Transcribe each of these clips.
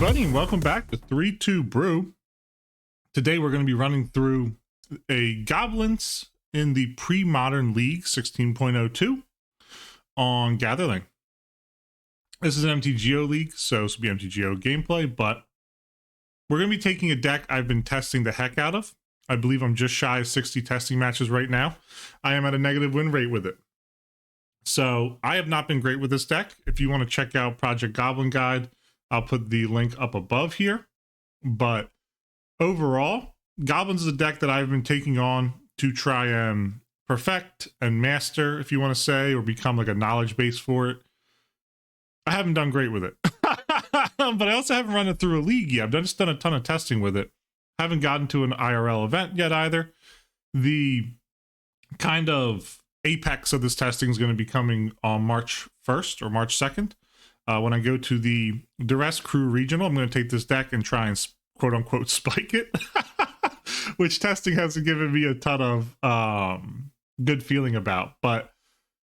everybody, and welcome back to 3-2 Brew. Today we're going to be running through a Goblins in the Premodern League 16.02 on Gatherling. This is an MTGO league, so this will be MTGO gameplay, but we're going to be taking a deck I've been testing the heck out of. I believe I'm just shy of 60 testing matches right now. I am at a negative win rate with it. So I have not been great with this deck. If you want to check out Project Goblin Guide, I'll put the link up above here. But overall, Goblins is a deck that I've been taking on to try and perfect and master, if you want to say, or become like a knowledge base for it. I haven't done great with it. But I also haven't run it through a league yet. I've just done a ton of testing with it. Haven't gotten to an IRL event yet either. The kind of apex of this testing is going to be coming on March 1st or March 2nd. When I go to the Duress Crew Regional, I'm going to take this deck and try and quote-unquote spike it, which testing hasn't given me a ton of good feeling about. But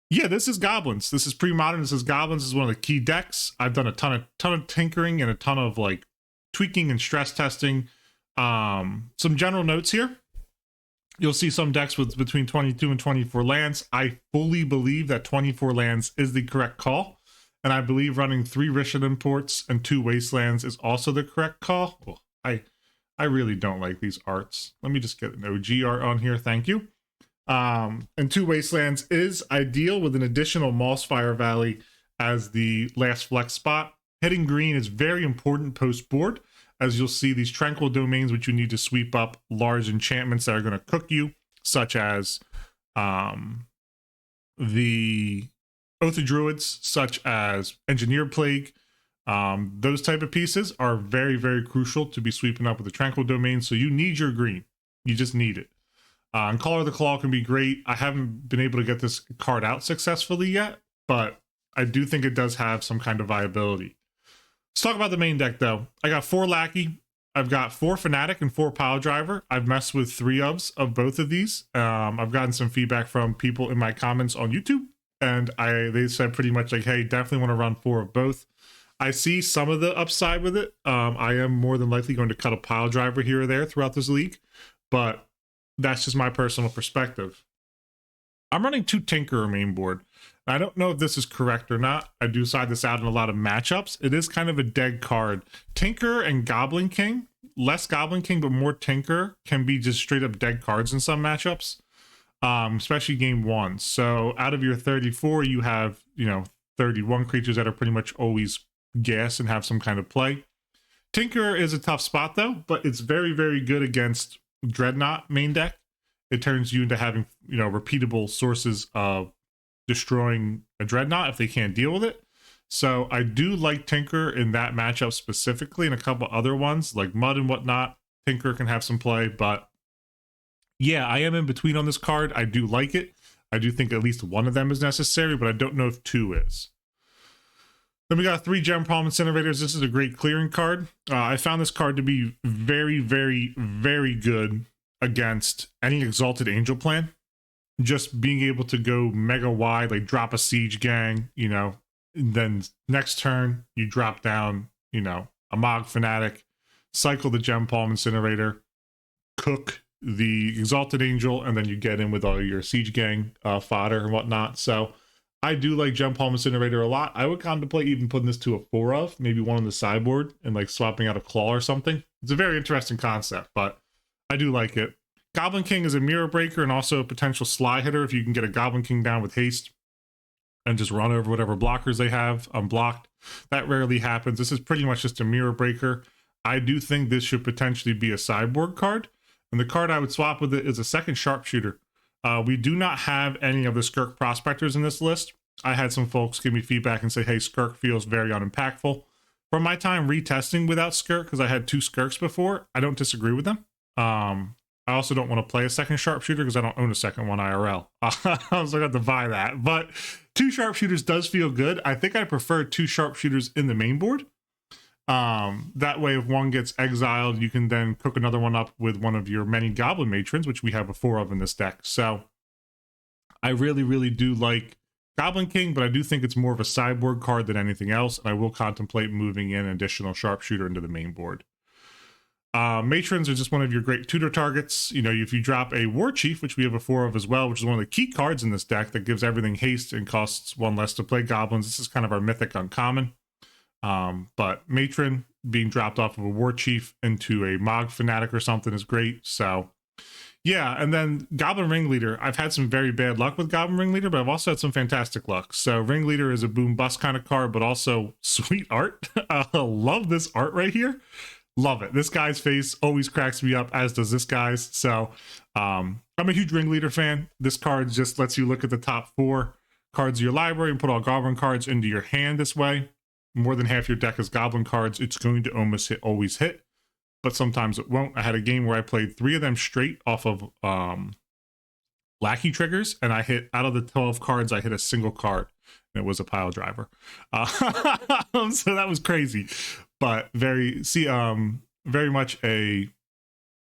yeah, this is Goblins. This is Premodern. This is Goblins. This is one of the key decks. I've done a ton of tinkering and a ton of like tweaking and stress testing. Some general notes here. You'll see some decks with between 22 and 24 lands. I fully believe that 24 lands is the correct call. And I believe running 3 Rishon imports and 2 Wastelands is also the correct call. Oh, I really don't like these arts. Let me just get an OG art on here. Thank you. And 2 Wastelands is ideal with an additional Mossfire Valley as the last flex spot. Hitting green is very important post-board, as you'll see these Tranquil Domains, which you need to sweep up large enchantments that are going to cook you, such as the Oath of Druids, such as Engineered Plague. Those type of pieces are very, very crucial to be sweeping up with the Tranquil Domain, so you need your green. You just need it. And Caller of the Claw can be great. I haven't been able to get this card out successfully yet, but I do think it does have some kind of viability. Let's talk about the main deck, though. I got 4 Lackey. I've got 4 Fanatic and 4 Pile Driver. I've messed with 3 of both of these. I've gotten some feedback from people in my comments on YouTube, and they said pretty much like, hey, definitely want to run 4 of both. I see some of the upside with it. I am more than likely going to cut a Pile Driver here or there throughout this league, but that's just my personal perspective. I'm running 2 Tinkerer main board. I don't know if this is correct or not. I do side this out in a lot of matchups. It is kind of a dead card. Tinkerer and Goblin King, less Goblin King, but more Tinkerer, can be just straight up dead cards in some matchups, especially game 1. So out of your 34, you have, 31 creatures that are pretty much always gas and have some kind of play. Tinkerer is a tough spot though, but it's very, very good against Dreadnought main deck. It turns you into having, repeatable sources of destroying a Dreadnought if they can't deal with it. So I do like Tinkerer in that matchup specifically, and a couple other ones like Mud and whatnot. Tinkerer can have some play, but yeah, I am in between on this card. I do like it. I do think at least one of them is necessary, but I don't know if 2 is. Then we got 3 Gem Palm Incinerators. This is a great clearing card. I found this card to be very, very, very good against any Exalted Angel plan. Just being able to go mega wide, like drop a Siege Gang, and then next turn you drop down, a Mog Fanatic, cycle the Gem Palm Incinerator, cook the Exalted Angel, and then you get in with all your Siege Gang fodder and whatnot. So I do like Gem Palm Incinerator a lot. I would contemplate even putting this to a 4 of, maybe one on the sideboard, and like swapping out a Claw or something. It's a very interesting concept, but I do like it. Goblin King is a mirror breaker and also a potential sly hitter if you can get a Goblin King down with haste and just run over whatever blockers they have unblocked. That rarely happens. This is pretty much just a mirror breaker. I do think this should potentially be a sideboard card, and the card I would swap with it is a second Sharpshooter. We do not have any of the Skirk Prospectors in this list. I had some folks give me feedback and say, hey, Skirk feels very unimpactful. From my time retesting without Skirk, because I had 2 Skirks before, I don't disagree with them. I also don't want to play a second Sharpshooter because I don't own a second one IRL. So I have to buy that. But 2 Sharpshooters does feel good. I think I prefer 2 Sharpshooters in the main board. That way, if one gets exiled, you can then cook another one up with one of your many Goblin Matrons, which we have a 4 of in this deck. So I really, really do like Goblin King, but I do think it's more of a sideboard card than anything else, and I will contemplate moving in an additional sharpshooter into the main board. Matrons are just one of your great tutor targets. You know, if you drop a War Chief, which we have a 4 of as well, which is one of the key cards in this deck that gives everything haste and costs 1 less to play Goblins. This is kind of our mythic uncommon. But Matron being dropped off of a War Chief into a Mog Fanatic or something is great. So yeah, and then Goblin Ringleader. I've had some very bad luck with Goblin Ringleader, but I've also had some fantastic luck. So Ringleader is a boom bust kind of card, but also sweet art. Love this art right here. Love it. This guy's face always cracks me up, as does this guy's. So I'm a huge Ringleader fan. This card just lets you look at the top 4 cards of your library and put all Goblin cards into your hand this way. More than half your deck is Goblin cards. It's going to always hit, but sometimes it won't. I had a game where I played 3 of them straight off of Lackey triggers, and I hit, out of the 12 cards, I hit a single card, and it was a pile driver. So that was crazy, but very much a,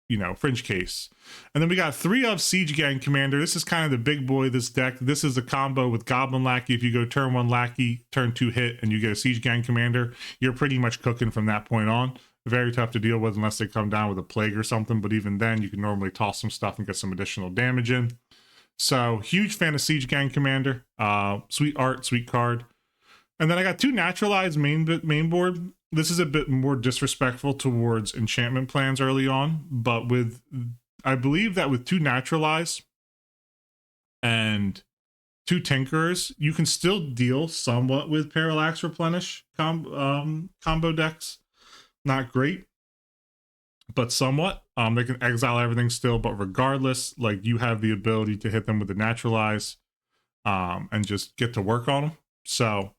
you know, fringe case. And then we got 3 of Siege Gang Commander. This is kind of the big boy of this deck. This is a combo with Goblin Lackey. If you go turn 1 Lackey, turn 2 hit, and you get a Siege Gang Commander, you're pretty much cooking from that point on. Very tough to deal with unless they come down with a plague or something, but even then you can normally toss some stuff and get some additional damage in. So huge fan of Siege Gang Commander. Sweet art, sweet card. And then I got 2 naturalized main board. This is a bit more disrespectful towards enchantment plans early on, but I believe that with 2 naturalized and 2 tinkerers, you can still deal somewhat with Parallax Replenish combo decks. Not great, but somewhat. They can exile everything still, but regardless, like, you have the ability to hit them with the naturalize and just get to work on them. So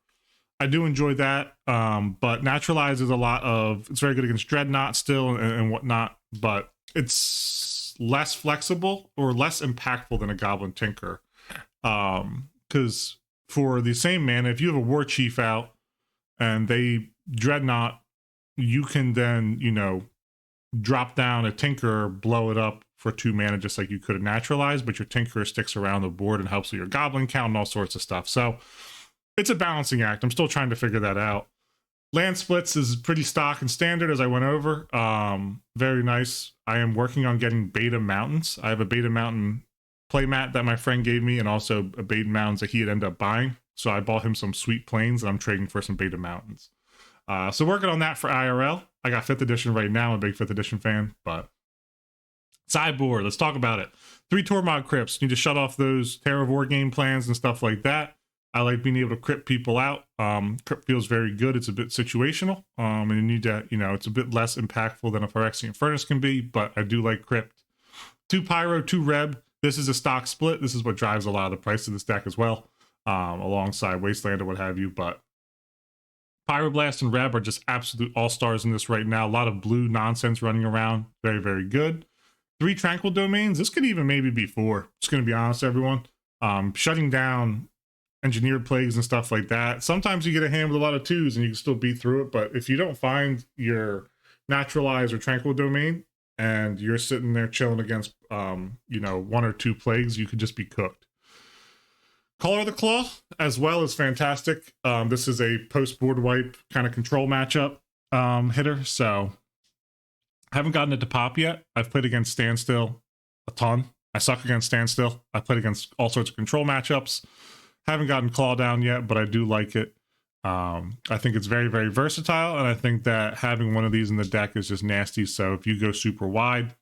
I do enjoy that, but naturalize is it's very good against Dreadnought still and whatnot, but it's less flexible or less impactful than a Goblin Tinker. Because for the same mana, if you have a War Chief out and they Dreadnought, you can then, you know, drop down a Tinker, blow it up for 2 mana just like you could have naturalized, but your Tinker sticks around the board and helps with your Goblin count and all sorts of stuff. So it's a balancing act. I'm still trying to figure that out. Land splits is pretty stock and standard, as I went over. Very nice. I am working on getting Beta Mountains. I have a Beta Mountain playmat that my friend gave me, and also a Beta Mountains that he had ended up buying. So I bought him some sweet planes, and I'm trading for some Beta Mountains. So working on that for IRL. I got 5th edition right now. I'm a big 5th edition fan, but sideboard, let's talk about it. 3 Tormod Crypts. Need to shut off those Terror War game plans and stuff like that. I like being able to crypt people out. Crypt feels very good. It's a bit situational, and you need to, you know, it's a bit less impactful than a Phyrexian Furnace can be, but I do like crypt. 2 Pyro, 2 Reb. This is a stock split. This is what drives a lot of the price of this deck as well, alongside Wasteland or what have you, but Pyroblast and Reb are just absolute all-stars in this right now. A lot of blue nonsense running around. Very, very good. 3 Tranquil Domains. This could even maybe be 4. Just going to be honest, everyone. Shutting down engineered plagues and stuff like that. Sometimes you get a hand with a lot of 2s and you can still beat through it, but if you don't find your naturalized or Tranquil Domain and you're sitting there chilling against, you know, 1 or 2 plagues, you could just be cooked. Color of the Claw as well is fantastic. This is a post-board wipe kind of control matchup hitter, so I haven't gotten it to pop yet. I've played against Standstill a ton. I suck against Standstill. I played against all sorts of control matchups. Haven't gotten Claw down yet, but I do like it. I think it's very, very versatile, and I think that having one of these in the deck is just nasty. So if you go super wide,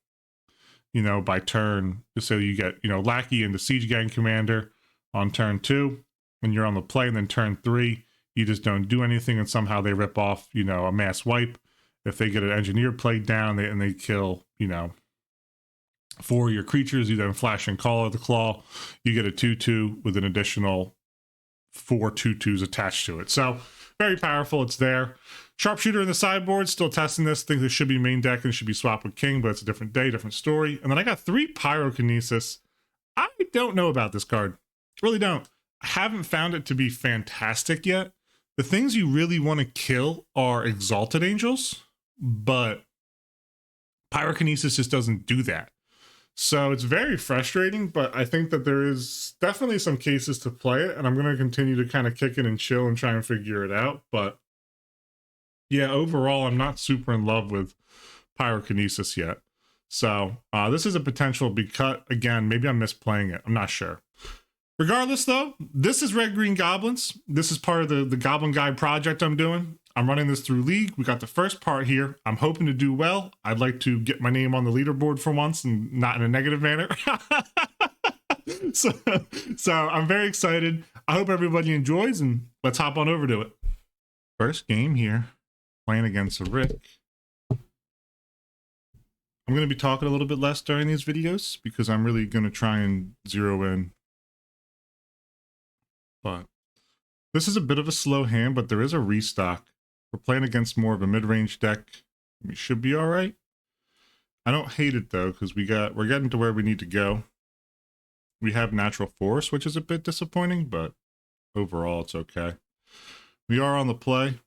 you know, by turn, just so you get, you know, Lackey into Siege Gang Commander on turn 2 when you're on the play, and then turn 3 you just don't do anything and somehow they rip off, you know, a mass wipe. If they get an engineered plague down and they kill, you know, 4 of your creatures, you then flash and Call of the Claw, you get a 2/2 with an additional 4 2/2s attached to it. So very powerful. It's there. Sharpshooter in the sideboard, still testing this. Think this should be main deck and should be swapped with King, but it's a different day, different story. And then I got 3 Pyrokinesis. I don't know about this card. Really don't. I haven't found it to be fantastic yet. The things you really want to kill are Exalted Angels, but Pyrokinesis just doesn't do that. So it's very frustrating, but I think that there is definitely some cases to play it, and I'm going to continue to kind of kick it and chill and try and figure it out. But yeah, overall, I'm not super in love with pyrokinesis yet. So this is a potential because, again, maybe I'm misplaying it. I'm not sure. Regardless, though, this is Red Green Goblins. This is part of the Goblin Guide project I'm doing. I'm running this through League. We got the first part here. I'm hoping to do well. I'd like to get my name on the leaderboard for once and not in a negative manner. so, so I'm very excited. I hope everybody enjoys, and let's hop on over to it. First game here, playing against Rick. I'm going to be talking a little bit less during these videos because I'm really going to try and zero in. But this is a bit of a slow hand, but there is a restock. We're playing against more of a mid-range deck. We should be all right. I don't hate it though, because we're getting to where we need to go. We have natural force, which is a bit disappointing, but overall it's okay. We are on the play.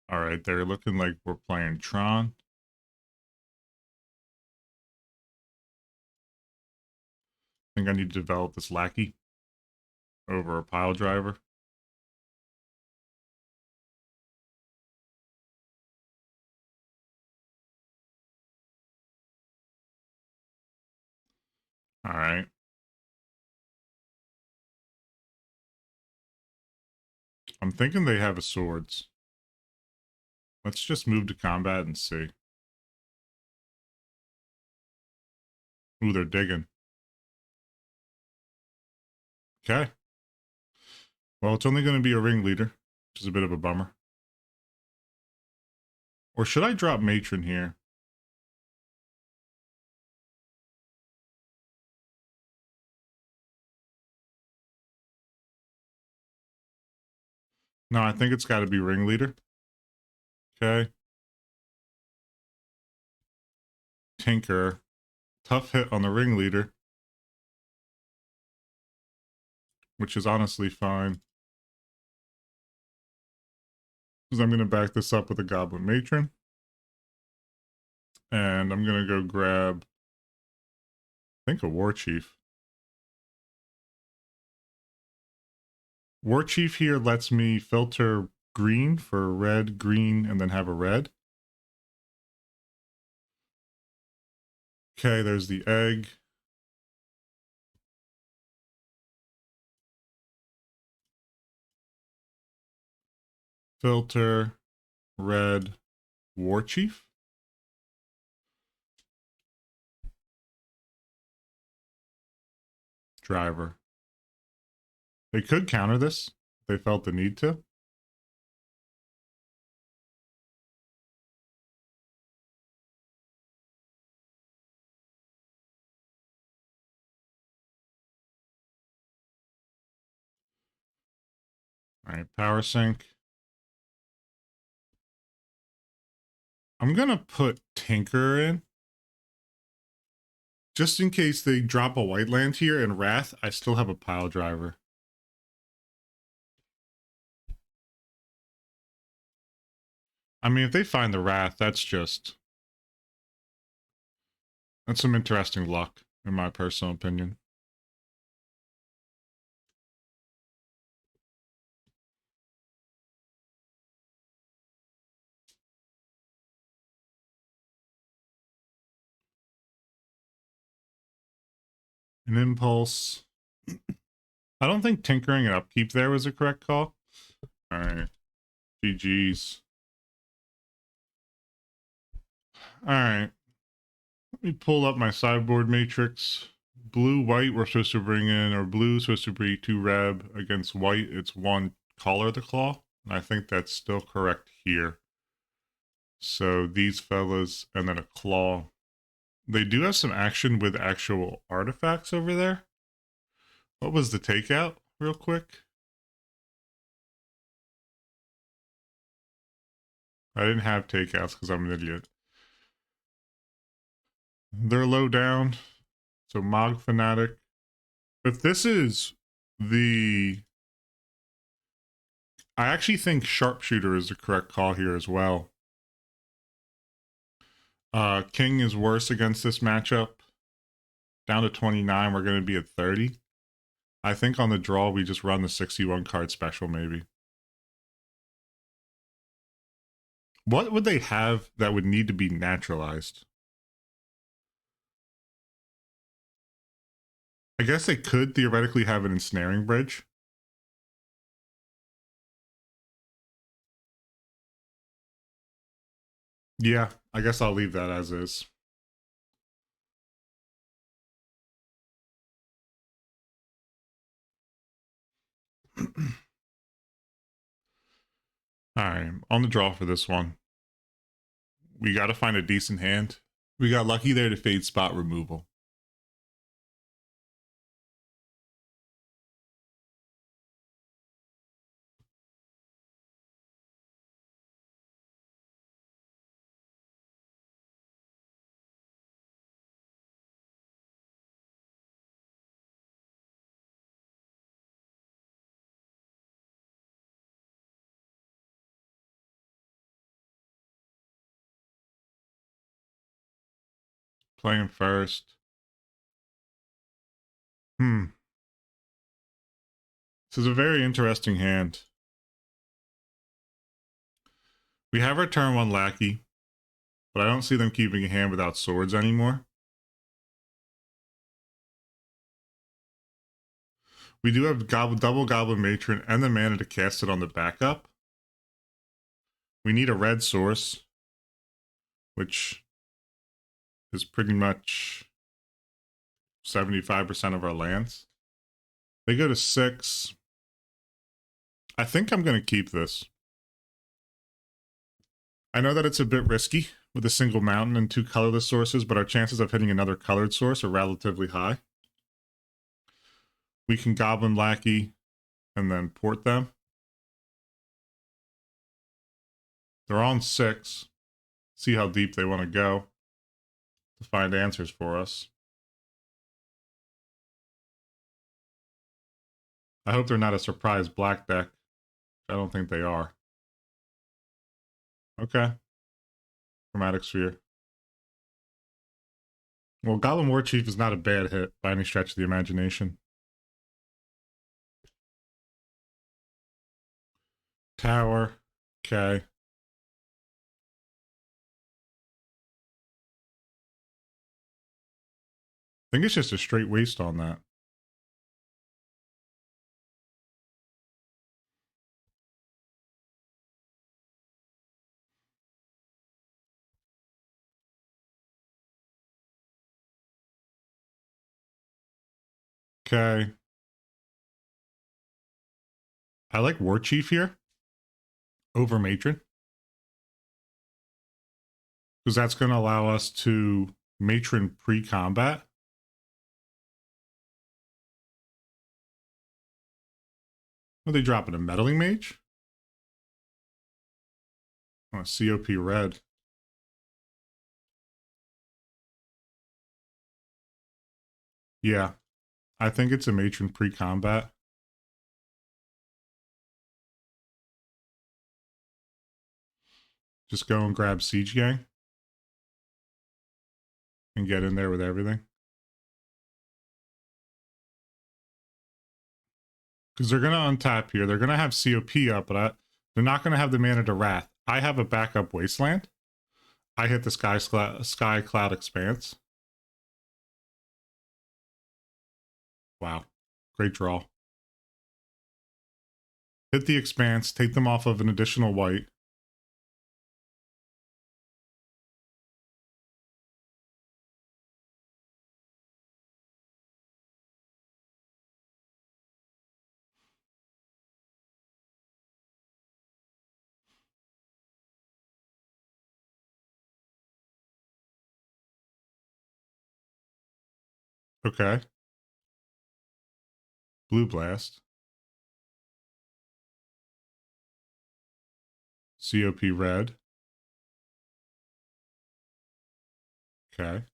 All right, they're looking like we're playing Tron. I think I need to develop this lackey over a pile driver. All right. I'm thinking they have a swords. Let's just move to combat and see. Ooh, they're digging. Okay. Well, it's only going to be a ringleader, which is a bit of a bummer. Or should I drop matron here? No, I think it's got to be ringleader. Okay. Tinker. Tough hit on the ringleader. Which is honestly fine. Because I'm going to back this up with a goblin matron. And I'm going to go grab, I think, a war chief. War chief here lets me filter green for red, green, and then have a red. Okay, there's the egg. Filter, red, war chief. Driver. They could counter this if they felt the need to. All right, power sync. I'm going to put Tinker in. Just in case they drop a white land here and Wrath, I still have a pile driver. I mean, if they find the Wrath, that's some interesting luck, in my personal opinion. An impulse. I don't think tinkering and upkeep there was a correct call. All right. GG's. All right. Let me pull up my sideboard matrix. Blue, white, we're supposed to bring in, or blue supposed to be 2 reb. Against white, it's 1 Collar the Claw. And I think that's still correct here. So these fellas, and then a claw. They do have some action with actual artifacts over there. What was the takeout, real quick? I didn't have takeouts because I'm an idiot. They're low down. So Mog Fanatic, If this is the... I actually think sharpshooter is the correct call here as well. King is worse against this matchup. Down to 29, we're going to be at 30. I think on the draw, we just run the 61 card special, maybe. What would they have that would need to be naturalized? I guess they could theoretically have an ensnaring bridge. Yeah, I guess I'll leave that as is. Alright, on the draw for this one. We got to find a decent hand. We got lucky there to fade spot removal. Playing first. This is a very interesting hand. We have our turn 1 lackey, but I don't see them keeping a hand without swords anymore. We do have double Goblin Matron and the mana to cast it on the backup. We need a red source, which is pretty much 75% of our lands. They go to 6. I think I'm going to keep this. I know that it's a bit risky with a single mountain and 2 colorless sources, but our chances of hitting another colored source are relatively high. We can Goblin Lackey and then port them. They're on 6. See how deep they want to go to find answers for us. I hope they're not a surprise black deck. I don't think they are. Okay. Chromatic Sphere. Well, Goblin War Chief is not a bad hit by any stretch of the imagination. Tower. Okay. I think it's just a straight waste on that. Okay. I like War Chief here over Matron, because that's going to allow us to Matron pre-combat. Are they dropping a Meddling Mage? Oh, COP red. Yeah, I think it's a Matron pre-combat. Just go and grab Siege Gang and get in there with everything. Because they're going to untap here. They're going to have COP up, but they're not going to have the mana to Wrath. I have a backup Wasteland. I hit the Sky Cloud Expanse. Wow. Great draw. Hit the Expanse. Take them off of an additional white. Okay. Blue Blast. COP red. Okay.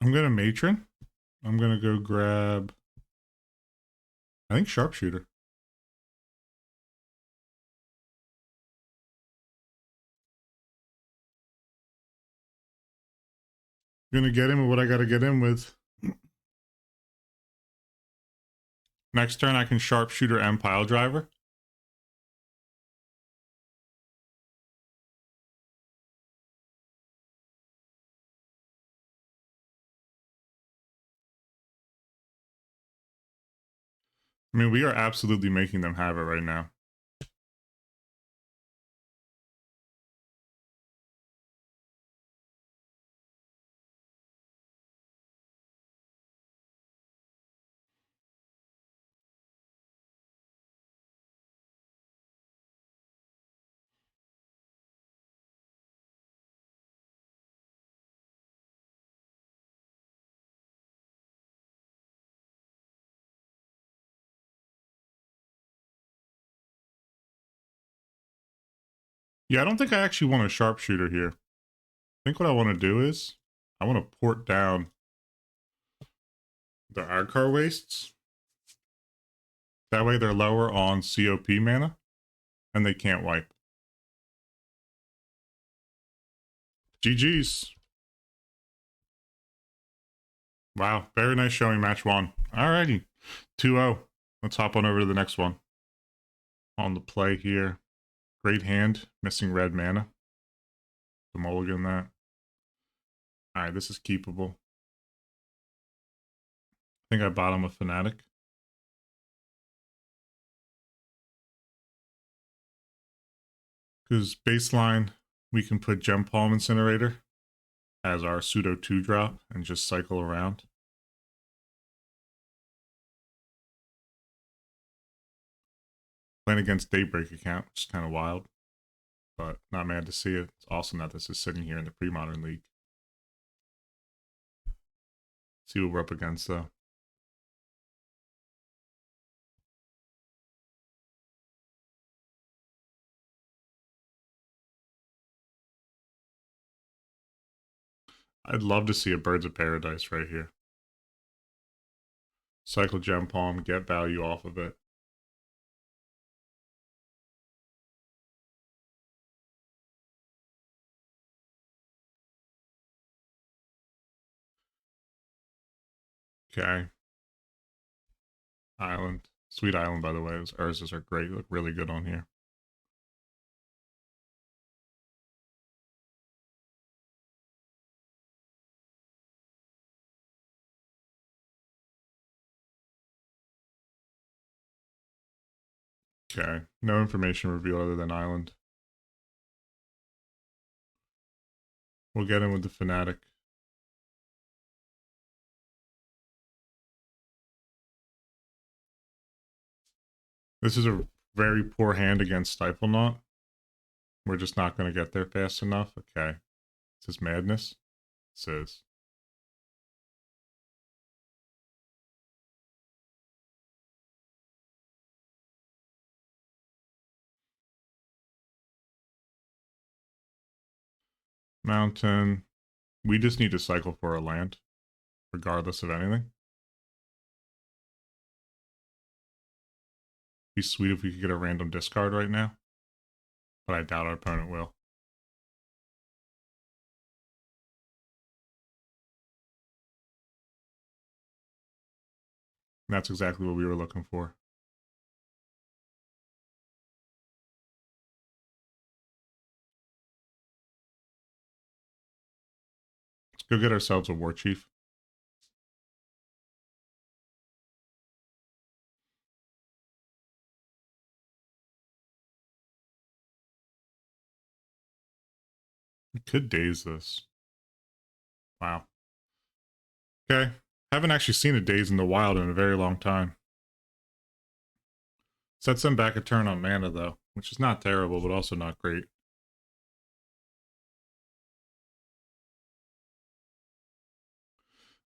I'm gonna matron. I'm gonna go grab, I think, sharpshooter. I'm gonna get in with what I gotta get in with. Next turn I can sharpshooter and pile driver. I mean, we are absolutely making them have it right now. Yeah, I don't think I actually want a sharpshooter here. I think what I want to do is I want to port down the Ardcar wastes. That way they're lower on COP mana and they can't wipe. GG's. Wow, very nice showing match one. Alrighty, 2-0. Let's hop on over to the next one. On the play here. Great hand, missing red mana. The mulligan that. Alright, this is keepable. I think I bottom a Fanatic. Because baseline, we can put Gem Palm Incinerator as our pseudo 2-drop and just cycle around. Playing against Daybreak account, which is kind of wild, but not mad to see it. It's awesome that this is sitting here in the Premodern League. See what we're up against though. I'd love to see a Birds of Paradise right here. Cycle Gem Palm, get value off of it. Okay. Island. Sweet Island, by the way. Those Urzas are great. Look really good on here. Okay. No information revealed other than Island. We'll get in with the Fanatic. This is a very poor hand against Stifle Knot. We're just not going to get there fast enough. Okay. This is madness. This is. Mountain. We just need to cycle for a land, regardless of anything. Be sweet if we could get a random discard right now, but I doubt our opponent will. And that's exactly what we were looking for. Let's go get ourselves a War Chief. We could daze this. Wow. Okay. Haven't actually seen a daze in the wild in a very long time. Sets them back a turn on mana, though, which is not terrible, but also not great.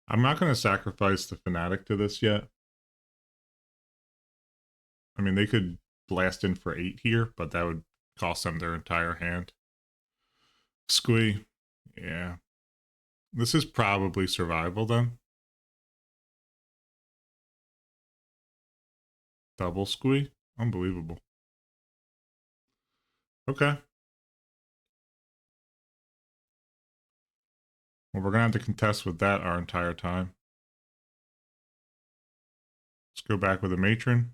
I'm not going to sacrifice the Fanatic to this yet. I mean, they could blast in for 8 here, but that would cost them their entire hand. Squee. Yeah. This is probably survival then. Double squee? Unbelievable. Okay. Well, we're gonna have to contest with that our entire time. Let's go back with a matron.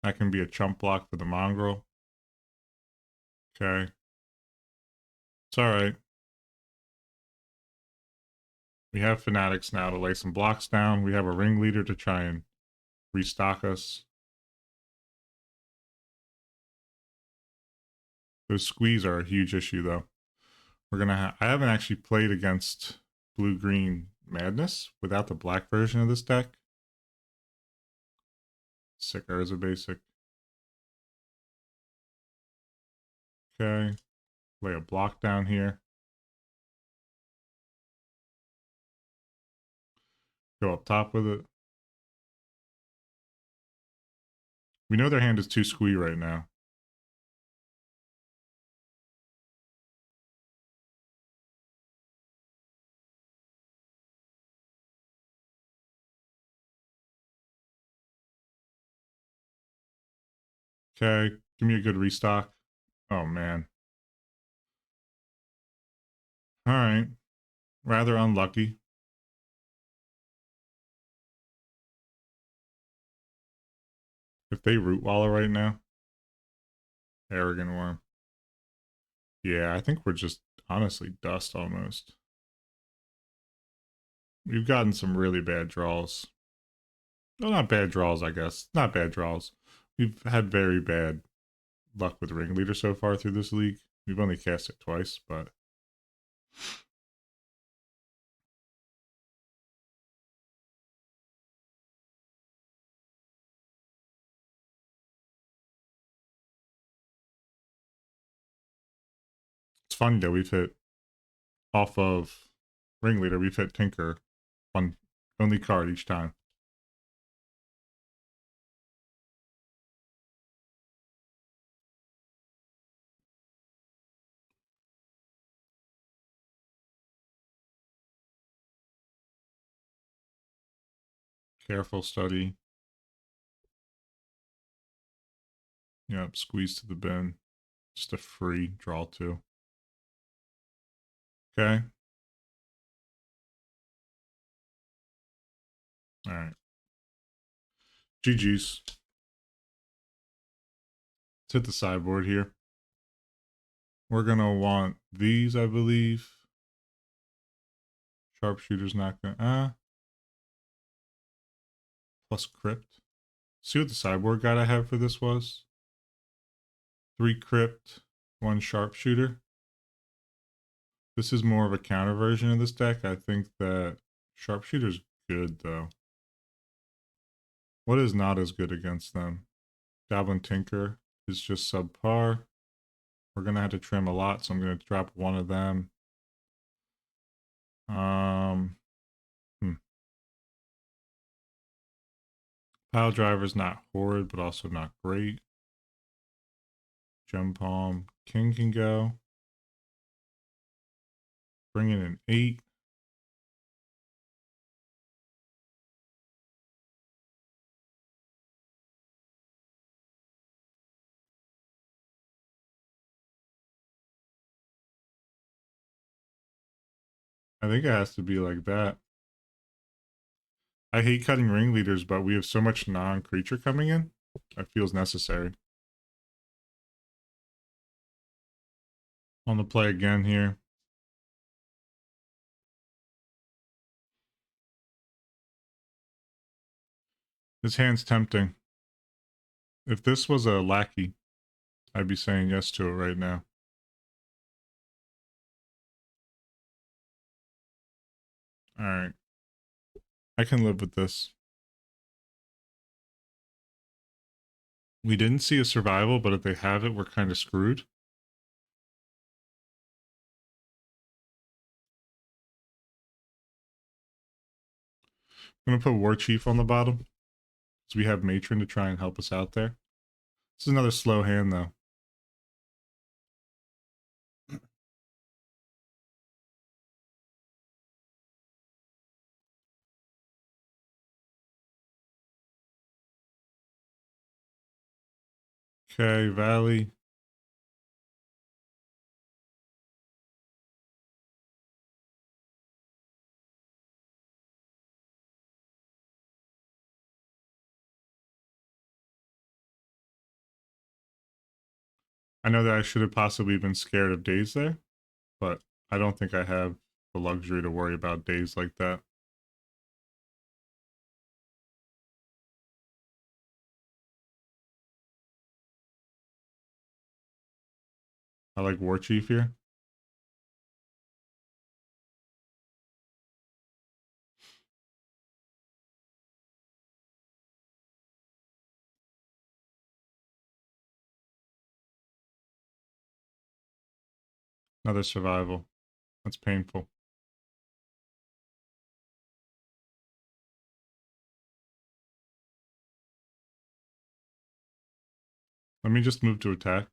That can be a chump block for the mongrel. Okay. It's alright. We have fanatics now to lay some blocks down. We have a ringleader to try and restock us. Those squeeze are a huge issue though. We're gonna I haven't actually played against blue-green madness without the black version of this deck. Sick Urza basic. Okay. Lay a block down here. Go up top with it. We know their hand is too squee right now. Okay, give me a good restock. Oh man. Alright. Rather unlucky. If they root waller right now. Arrogant worm. Yeah, I think we're just honestly dust almost. We've gotten some really bad draws. Well, not bad draws, I guess. Not bad draws. We've had very bad luck with ringleader so far through this league. We've only cast it twice, but it's funny that we've hit off of ringleader. We've hit Tinker on only card each time. Careful study. Yep, squeeze to the bin. Just a free draw two. Okay. All right. GG's. Let's hit the sideboard here. We're going to want these, I believe. Sharpshooter's not going to... Plus crypt. See what the sideboard guide I have for this was? 3 crypt, 1 sharpshooter. This is more of a counter version of this deck. I think that sharpshooter's good, though. What is not as good against them? Goblin Tinker is just subpar. We're going to have to trim a lot, so I'm going to drop one of them. Pile Driver's not horrid, but also not great. Gem Palm. King can go. Bring in an 8. I think it has to be like that. I hate cutting ringleaders, but we have so much non-creature coming in. That feels necessary. On the play again here. This hand's tempting. If this was a lackey, I'd be saying yes to it right now. Alright. I can live with this. We didn't see a survival, but if they have it, we're kind of screwed. I'm going to put War Chief on the bottom. So we have Matron to try and help us out there. This is another slow hand, though. Okay, Valley. I know that I should have possibly been scared of days there, but I don't think I have the luxury to worry about days like that. I like War Chief here. Another survival. That's painful. Let me just move to attack.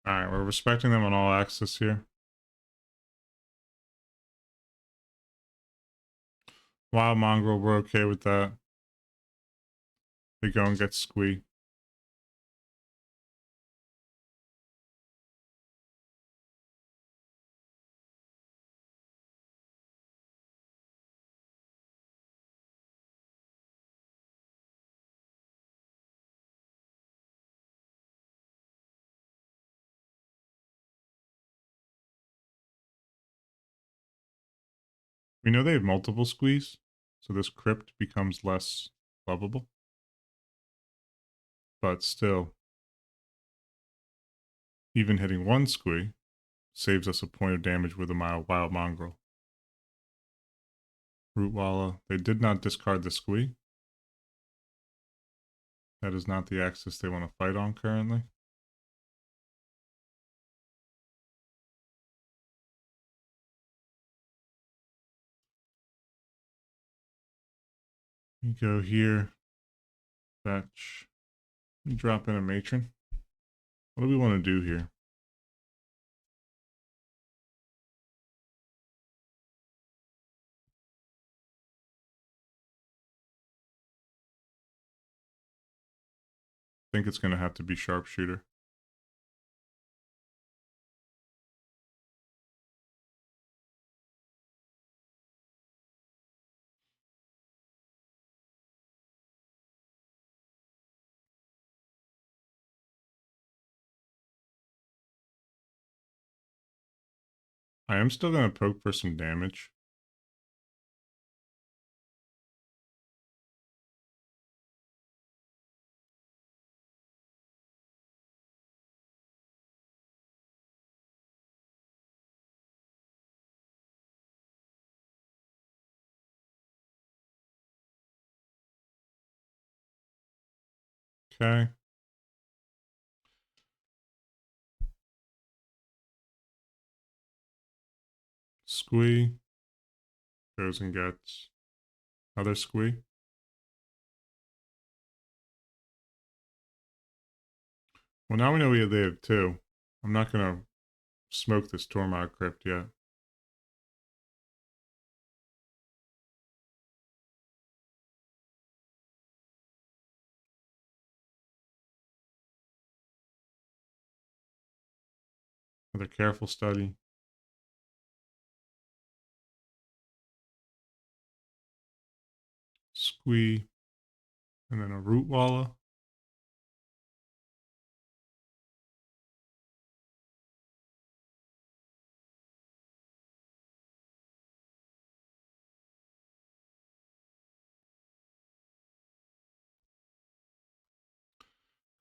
Alright, we're respecting them on all axes here. Wild Mongrel, we're okay with that. They go and get Squee. We know they have multiple Squees, so this crypt becomes less lovable. But still, even hitting one Squee saves us a point of damage with a Wild Mongrel. Rootwalla, they did not discard the Squee. That is not the axis they want to fight on currently. We go here. Fetch. We drop in a matron. What do we want to do here? I think it's going to have to be Sharpshooter. I am still going to poke for some damage. Okay. Squee. Goes and gets another Squee. Well, now we know they have two. I'm not going to smoke this Tormod Crypt yet. Another careful study. Squee. And then a Rootwalla.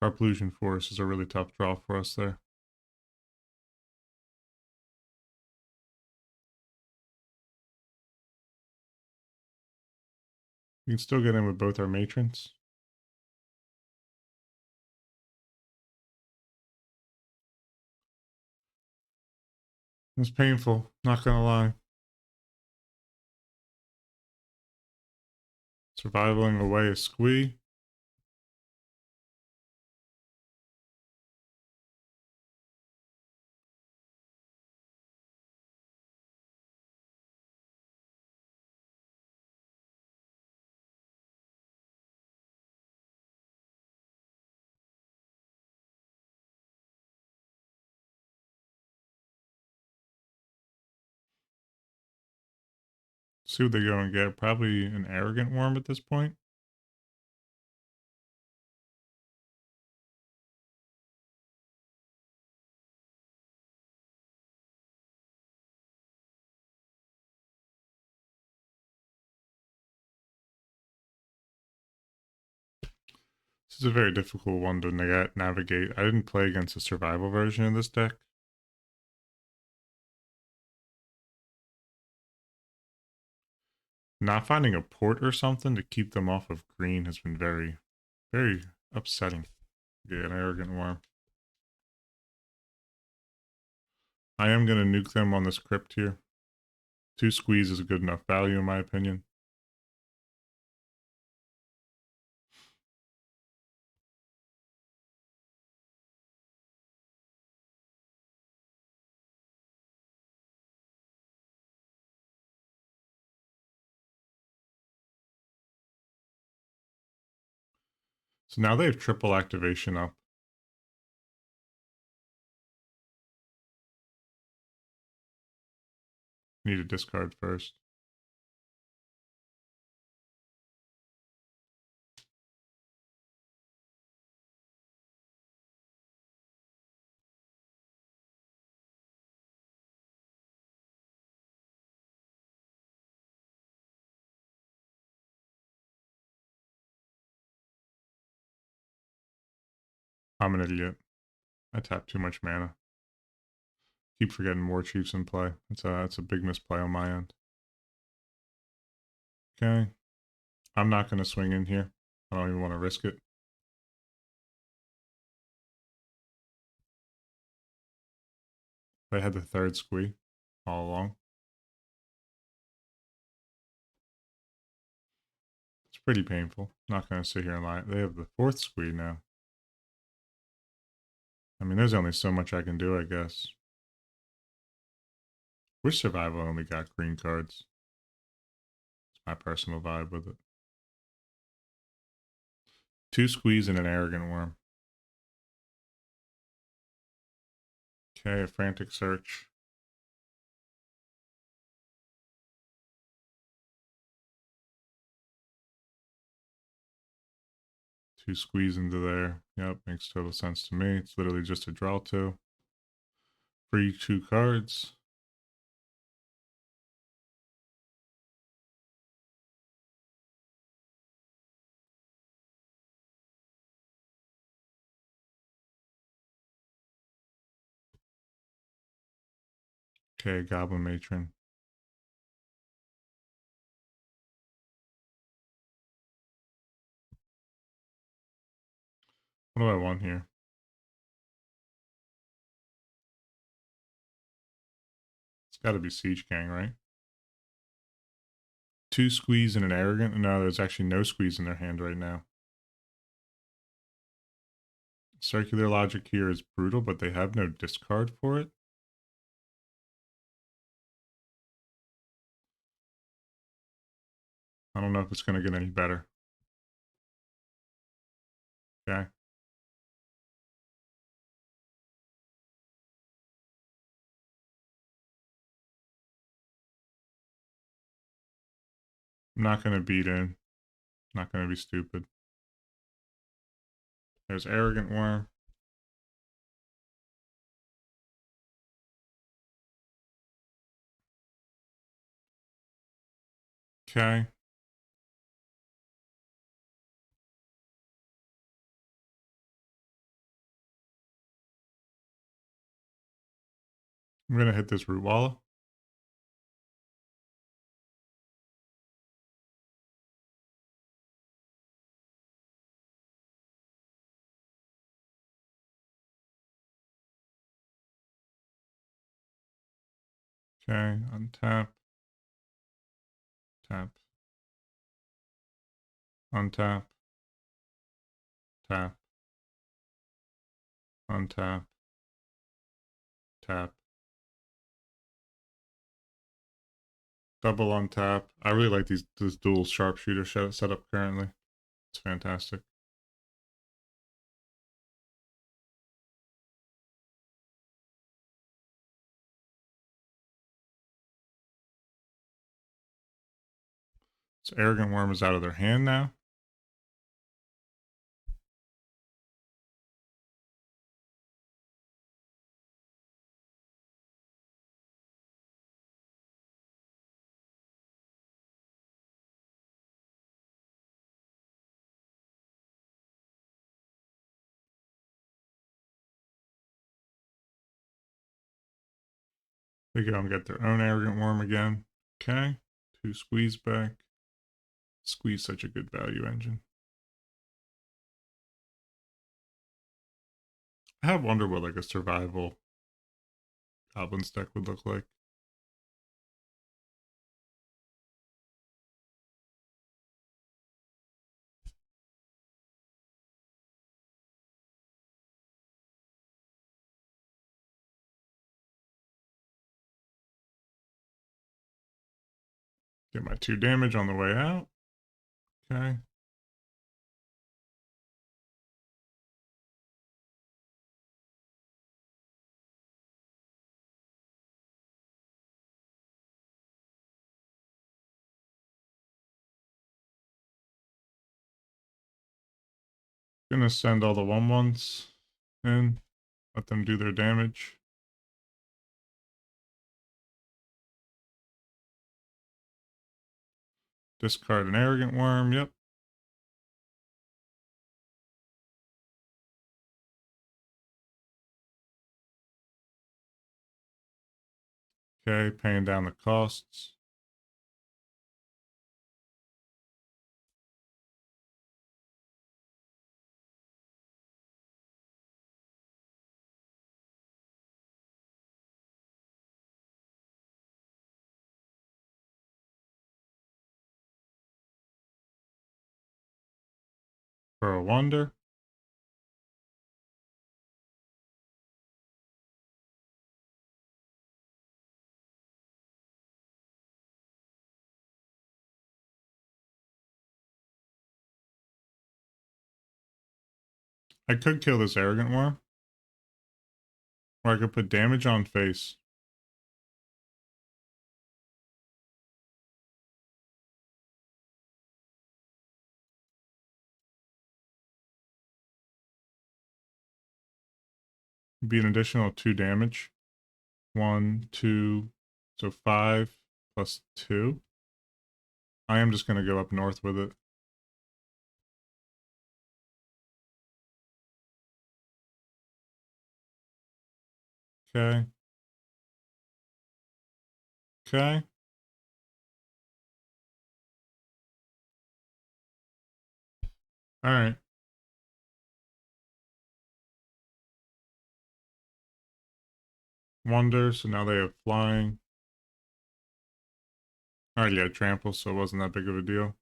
Carplusion Force is a really tough draw for us there. We can still get in with both our matrons. It's painful, not gonna lie. Surviving away a squee. See what they go and get. Probably an arrogant worm at this point. This is a very difficult one to navigate. I didn't play against a survival version of this deck. Not finding a port or something to keep them off of green has been very, very upsetting. Yeah, an arrogant worm. I am going to nuke them on this crypt here. 2 squeeze is a good enough value in my opinion. So now they have triple activation up. Need to discard first. I'm an idiot. I tap too much mana. Keep forgetting War Chiefs in play. That's a big misplay on my end. Okay. I'm not going to swing in here. I don't even want to risk it. They had the 3rd squee all along. It's pretty painful. Not going to sit here and lie. They have the 4th squee now. I mean, there's only so much I can do, I guess. Wish Survival only got green cards. It's my personal vibe with it. 2 squeeze and an arrogant worm. Okay, a frantic search. Two squeeze into there. Yep, makes total sense to me. It's literally just a draw 2. Free 2 cards. Okay, Goblin Matron. What do I want here? It's got to be Siege Gang, right? 2 squeeze and an arrogant. No, there's actually no squeeze in their hand right now. Circular logic here is brutal, but they have no discard for it. I don't know if it's going to get any better. Okay. I'm not going to beat in. Not going to be stupid. There's Arrogant Worm. Okay. I'm going to hit this Root Walla. Okay, untap. Tap. Untap. Tap. Untap. Tap. Double untap. I really like this dual sharpshooter setup currently. It's fantastic. So Arrogant Worm is out of their hand now. They go and get their own Arrogant Worm again. Okay. 2 squeeze back. Squeeze such a good value engine. I have wondered what like a survival Goblins deck would look like. Get my 2 damage on the way out. Okay. Gonna send all the 1/1s in. Let them do their damage. Discard an Arrogant Worm. Yep. Okay, paying down the costs. For a wonder. I could kill this Arrogant Worm. Or I could put damage on face. Be an additional 2 damage. 1, 2, so 5 plus 2. I am just going to go up north with it. Okay. Okay. All right. Wonder, so now they have flying. I already had trample, so it wasn't that big of a deal.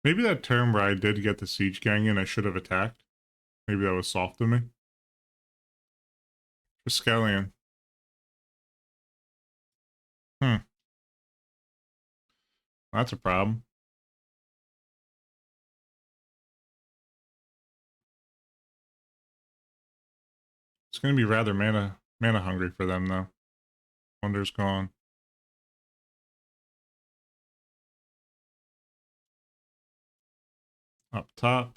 Maybe that turn where I did get the siege gang in, I should have attacked. Maybe that was soft of me. Triskelion. Hmm. That's a problem. It's going to be rather mana hungry for them, though. Wonder's gone. Up top.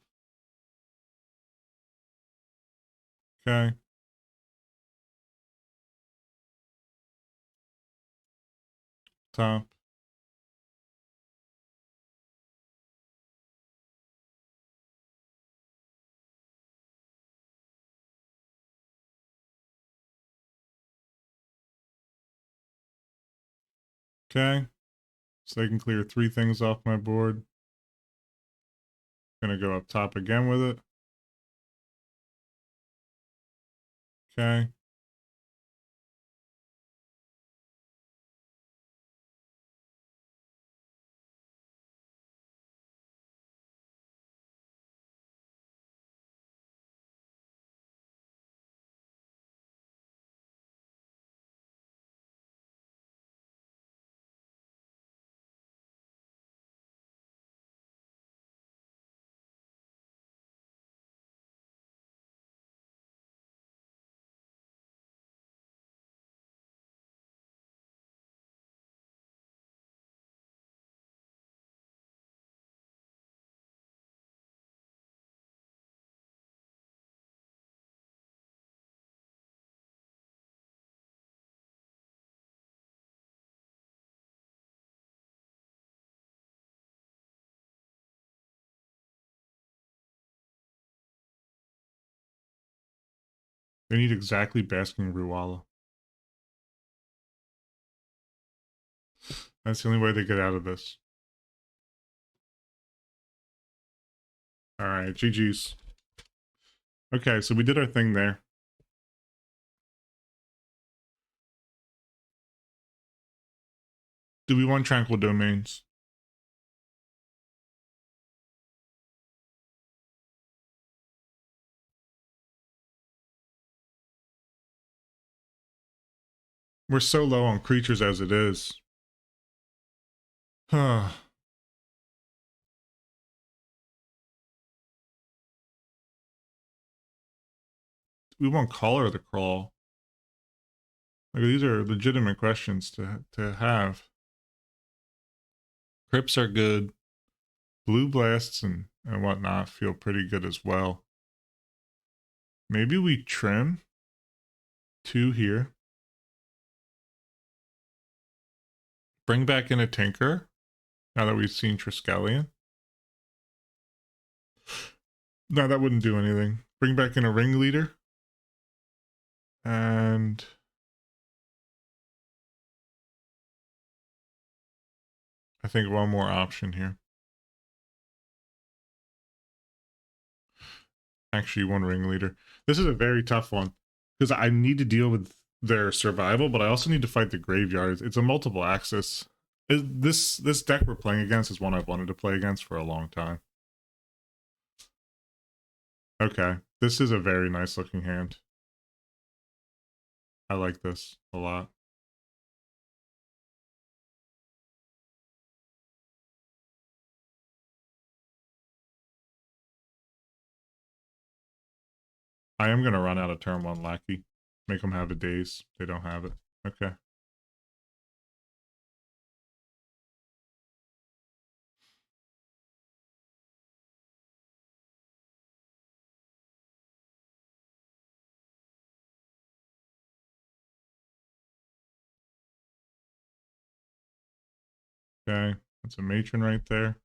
Okay. Top. Okay. So they can clear 3 things off my board. Gonna go up top again with it. Okay. They need exactly Basking Ruala. That's the only way they get out of this. All right, GG's. Okay, so we did our thing there. Do we want Tranquil Domains? We're so low on creatures as it is. Huh. We want Collar the Crawl. Like, these are legitimate questions to have. Crypts are good. Blue Blasts and whatnot feel pretty good as well. Maybe we trim 2 here. Bring back in a Tinker, now that we've seen Triskelion. No, that wouldn't do anything. Bring back in a Ringleader. And I think one more option here. Actually, one Ringleader. This is a very tough one because I need to deal with their survival, but I also need to fight the graveyards. It's a multiple axis. This deck we're playing against is one I've wanted to play against for a long time. Okay, this is a very nice looking hand. I like this a lot. I am going to run out of turn 1 Lackey. Make them have a daze. They don't have it. Okay. Okay, that's a matron right there.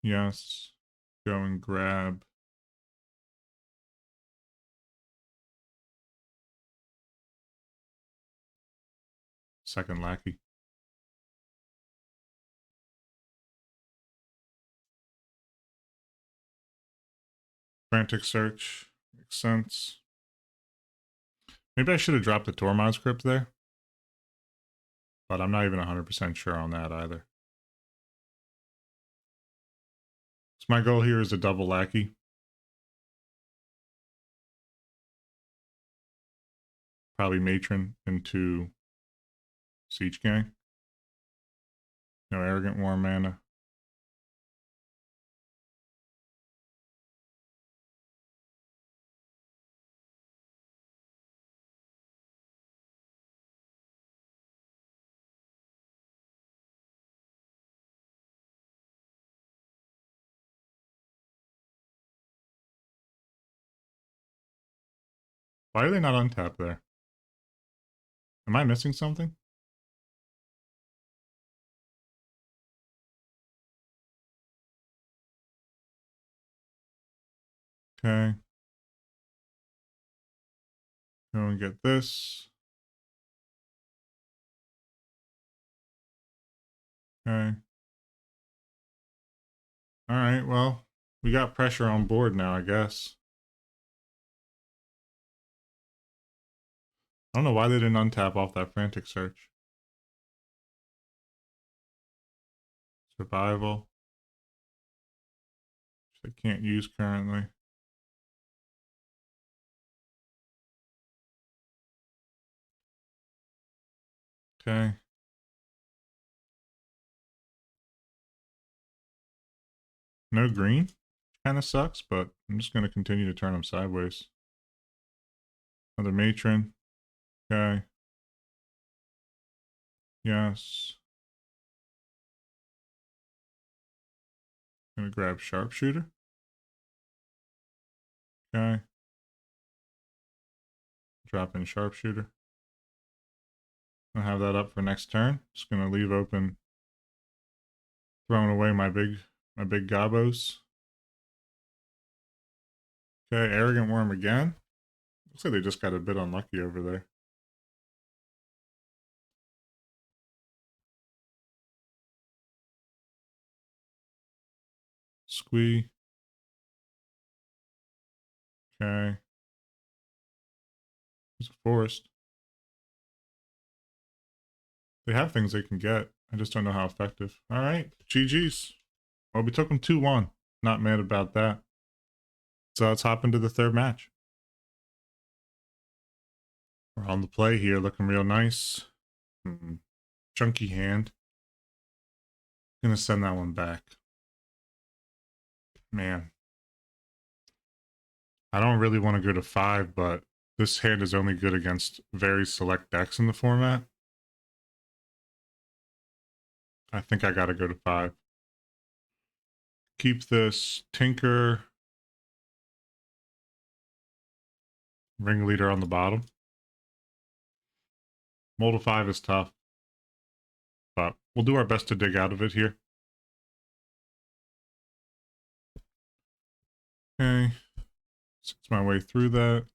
Yes. Go and grab. Second Lackey. Frantic Search. Makes sense. Maybe I should have dropped the Tormod's Crypt there. But I'm not even 100% sure on that either. So my goal here is a double Lackey. Probably Matron into Siege Gang. No Arrogant War mana. Why are they not untapped there? Am I missing something? Okay. Go and get this. Okay. All right, well, we got pressure on board now, I guess. I don't know why they didn't untap off that frantic search. Survival. Which I can't use currently. Okay. No green. Kind of sucks, but I'm just going to continue to turn them sideways. Another matron. Okay. Yes. Gonna grab sharpshooter. Okay. Drop in sharpshooter. I'll have that up for next turn. Just gonna leave open, throwing away my big gobos. Okay, arrogant worm again. Looks like they just got a bit unlucky over there. Squee. Okay. There's a forest. They have things they can get. I just don't know how effective. All right, GG's. Well, we took them 2-1. Not mad about that. So let's hop into the third match. We're on the play here, looking real nice. Chunky hand. Gonna send that one back. Man. I don't really want to go to 5, but this hand is only good against very select decks in the format. I think I gotta go to 5. Keep this Tinker Ringleader on the bottom. Mold 5 is tough, but we'll do our best to dig out of it here. Okay. Six my way through that.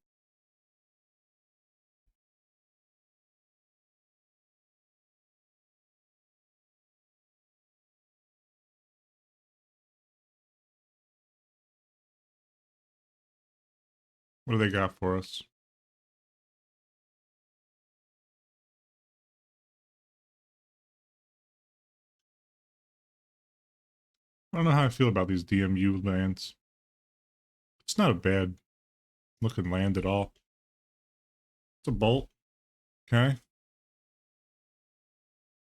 What do they got for us? I don't know how I feel about these DMU lands. It's not a bad looking land at all. It's a bolt. Okay.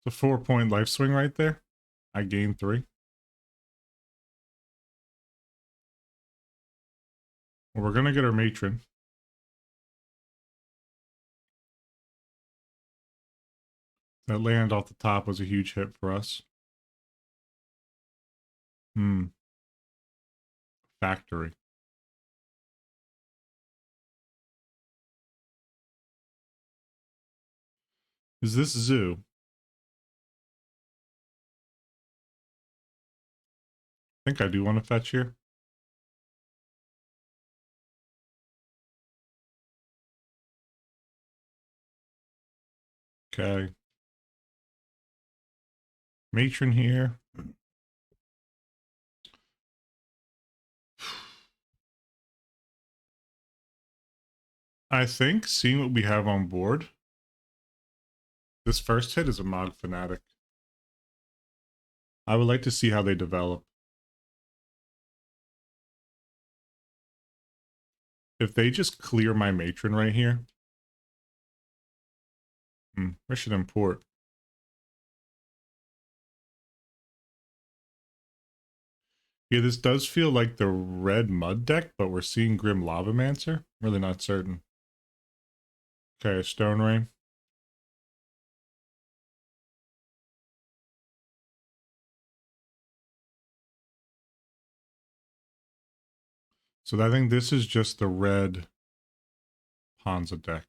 It's a 4-point life swing right there. I gain 3. Well, we're gonna get our matron. That land off the top was a huge hit for us. Factory. Is this zoo? I think I do want to fetch here. Okay. Matron here. I think, seeing what we have on board, this first hit is a Mog Fanatic. I would like to see how they develop. If they just clear my matron right here. I should import. Yeah, this does feel like the red mud deck, but we're seeing Grim Lavamancer. Really not certain. Okay, Stone Rain. So I think this is just the red Hansa deck.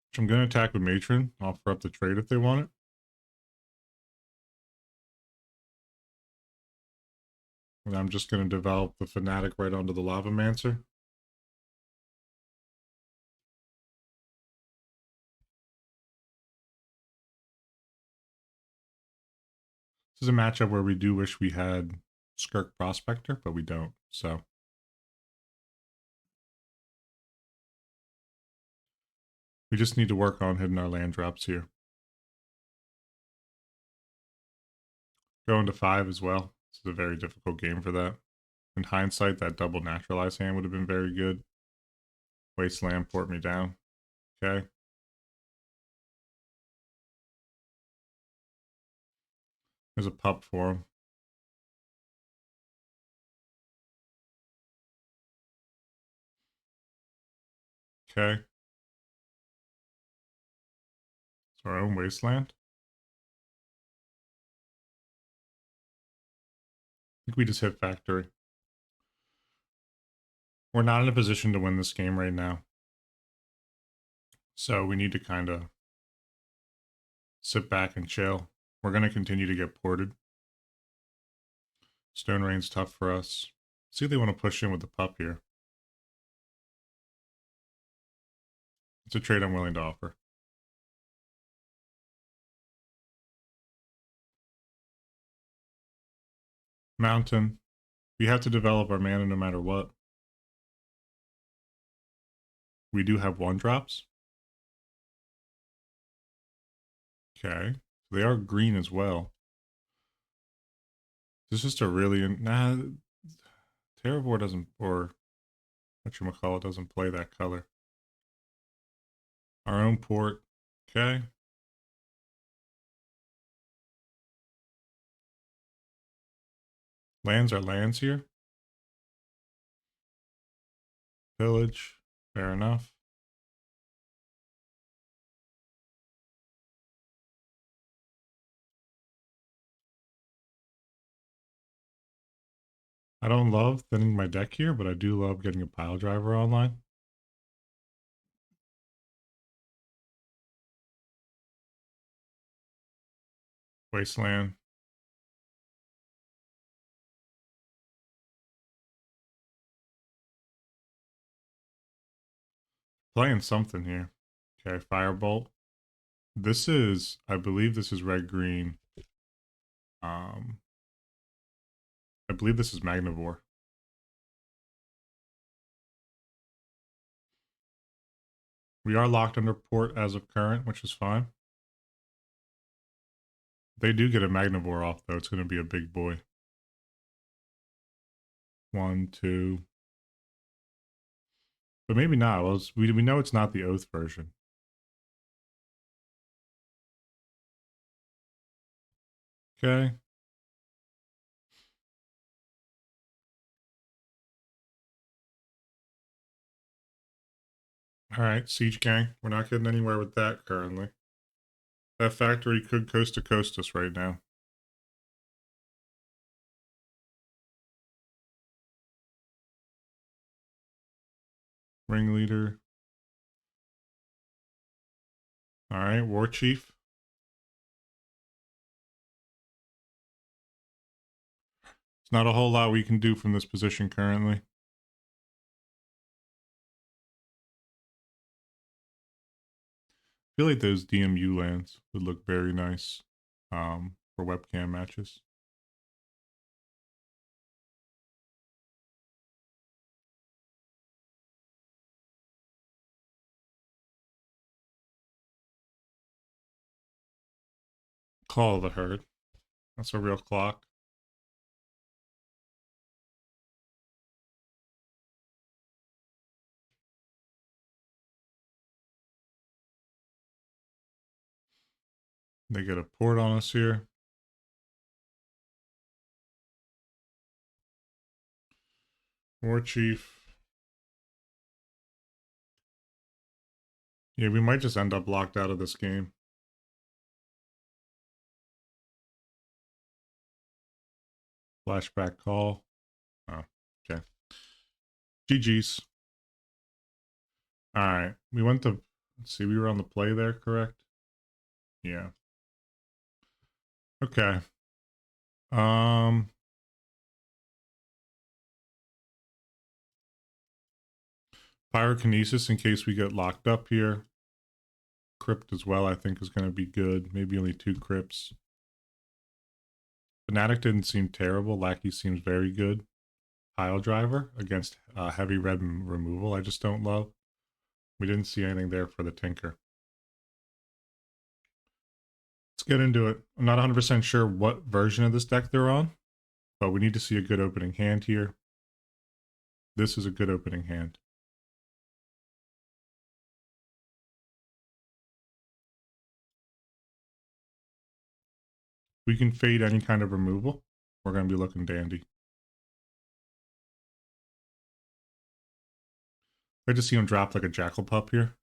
Which I'm going to attack with Matron, offer up the trade if they want it. And I'm just going to develop the Fanatic right onto the Lavamancer. This is a matchup where we do wish we had Skirk Prospector, but we don't, so. We just need to work on hitting our land drops here. Going to 5 as well. This is a very difficult game for that. In hindsight, that double naturalized hand would have been very good. Wasteland, port me down. Okay. There's a pup for him. Okay. It's our own wasteland. I think we just hit factory. We're not in a position to win this game right now. So we need to kind of sit back and chill. We're going to continue to get ported. Stone Rain's tough for us. See if they want to push in with the pup here. It's a trade I'm willing to offer. Mountain. We have to develop our mana no matter what. We do have 1-drops. Okay. So they are green as well. This is just a really... Nah, Terravor doesn't... Or whatchamacallit doesn't play that color. Our own port. Okay. Lands are lands here. Village. Fair enough. I don't love thinning my deck here, but I do love getting a pile driver online. Wasteland. Playing something here. Okay, Firebolt. This is, I believe this is red-green. I believe this is Magnivore. We are locked under port as of current, which is fine. They do get a Magnivore off, though. It's going to be a big boy. 1, 2. But maybe not. Well, we know it's not the Oath version. Okay. All right, Siege Gang. We're not getting anywhere with that currently. That factory could coast to coast us right now. Ringleader. All right, War Chief. There's not a whole lot we can do from this position currently. I feel like those DMU lands would look very nice for webcam matches. Call of the Herd. That's a real clock. They get a port on us here. War Chief. Yeah, we might just end up locked out of this game. Flashback call. Oh, okay. GG's. All right. We went to, let's see, we were on the play there, correct? Yeah. Okay. Pyrokinesis in case we get locked up here. Crypt as well, I think, is going to be good. Maybe only 2 crypts. Fnatic didn't seem terrible. Lackey seems very good. Pile driver against heavy red removal I just don't love. We didn't see anything there for the Tinker. Let's get into it. I'm not 100% sure what version of this deck they're on, but we need to see a good opening hand here. This is a good opening hand. We can fade any kind of removal. We're going to be looking dandy. I just see him drop like a Jackal Pup here.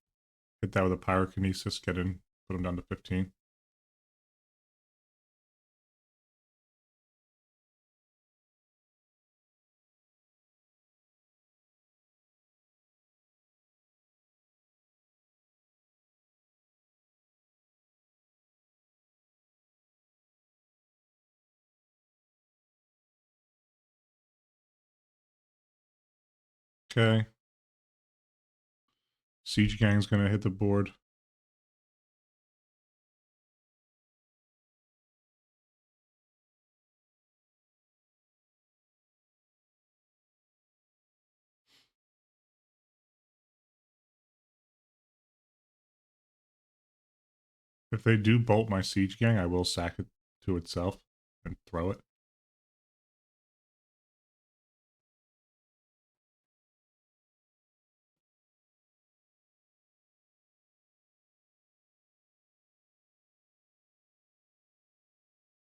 Hit that with a Pyrokinesis, get in, put him down to 15. Okay. Siege Gang's going to hit the board. If they do bolt my Siege Gang, I will sack it to itself and throw it.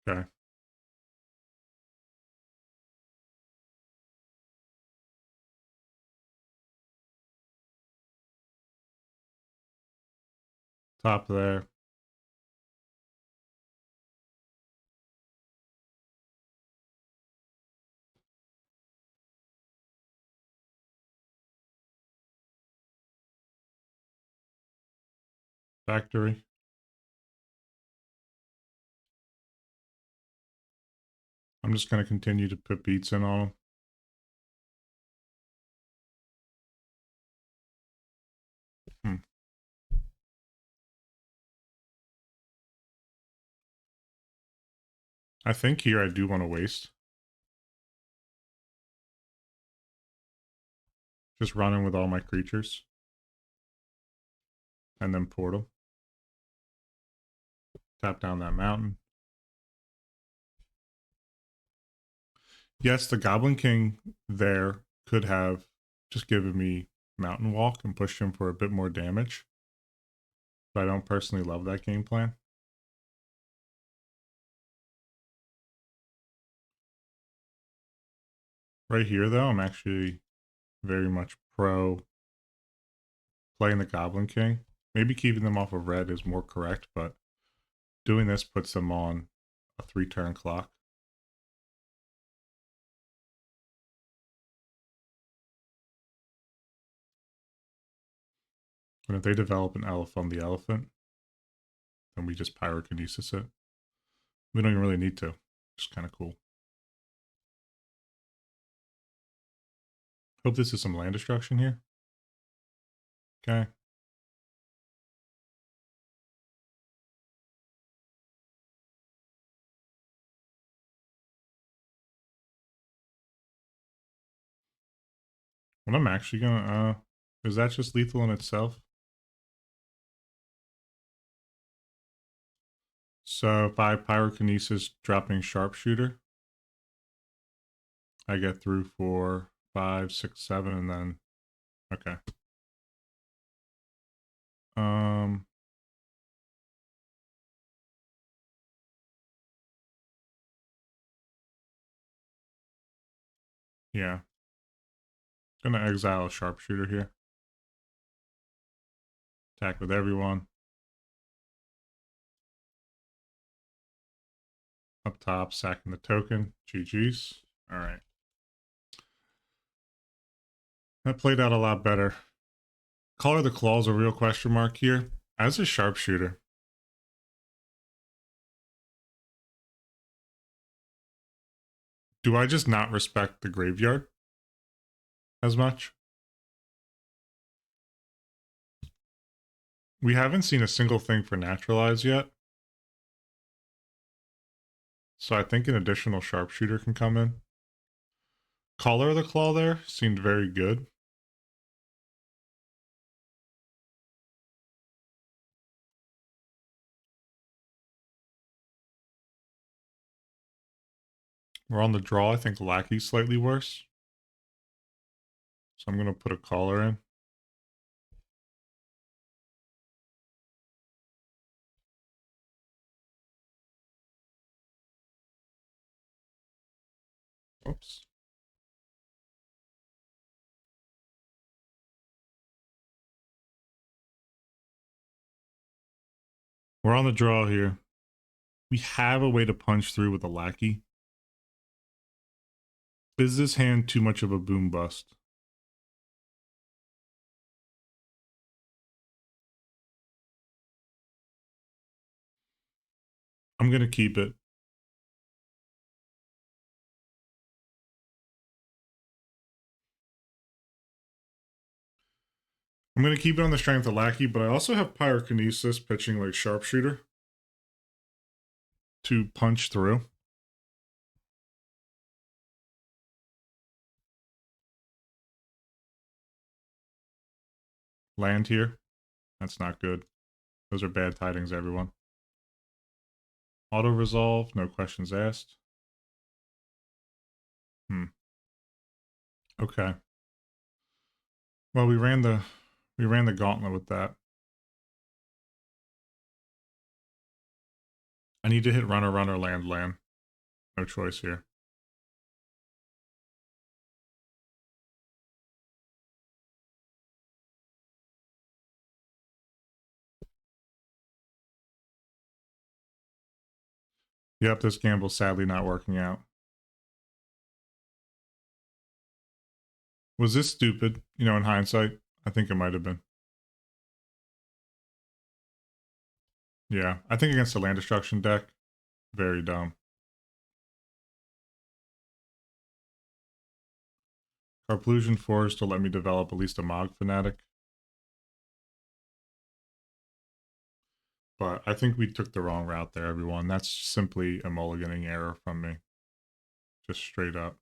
Okay. Top there. Factory. I'm just going to continue to put beats in on them. I think here I do want to waste. Just running with all my creatures. And then portal. Tap down that mountain. Yes, the Goblin King there could have just given me Mountain Walk and pushed him for a bit more damage. But I don't personally love that game plan. Right here, though, I'm actually very much pro playing the Goblin King. Maybe keeping them off of red is more correct, but doing this puts them on a 3-turn clock. And if they develop an Elf on the Elephant, then we just Pyrokinesis it. We don't even really need to. Just kind of cool. Hope this is some land destruction here. Okay. What I'm actually gonna, is that just lethal in itself? So if I Pyrokinesis dropping Sharpshooter, I get through for 5, 6, 7, and then, okay. Yeah. Gonna exile a Sharpshooter here. Attack with everyone. Up top, sacking the token. GG's. Alright. That played out a lot better. Color the Claw's a real question mark here. As a Sharpshooter, do I just not respect the graveyard as much? We haven't seen a single thing for Naturalize yet. So I think an additional sharpshooter can come in. Color of the Claw there seemed very good. We're on the draw. I think Lackey's slightly worse. So I'm going to put a collar in. Oops. We're on the draw here. We have a way to punch through with a Lackey. Is this hand too much of a boom bust? I'm going to keep it. I'm going to keep it on the strength of Lackey, but I also have Pyrokinesis pitching like Sharpshooter to punch through. Land here. That's not good. Those are bad tidings, everyone. Auto resolve, no questions asked. Okay. Well, we ran the gauntlet with that. I need to hit runner, runner, land, land. No choice here. Yep, this gamble's sadly not working out. Was this stupid? You know, in hindsight, I think it might have been. Yeah, I think against the land destruction deck, very dumb. Carplusion forced to let me develop at least a Mog Fanatic. But I think we took the wrong route there, everyone. That's simply a mulliganing error from me. Just straight up.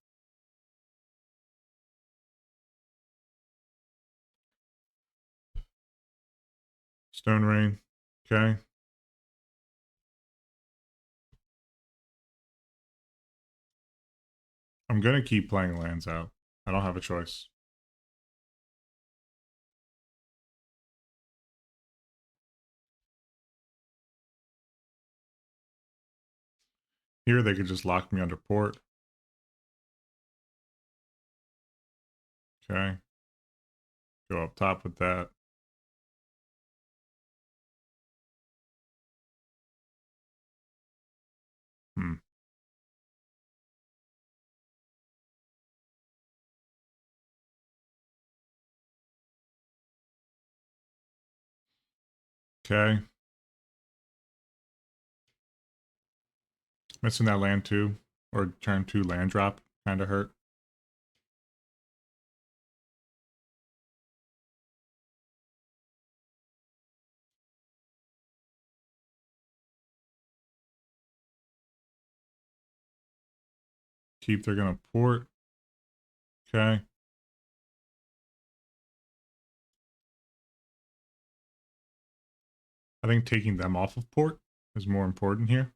Stone Rain. Okay. I'm going to keep playing lands out. I don't have a choice. Here they could just lock me under port. Okay. Go up top with that. Hmm. Okay. Missing that land too. Or turn 2 land drop. Kind of hurt. Keep, they're going to port. Okay. I think taking them off of port is more important here.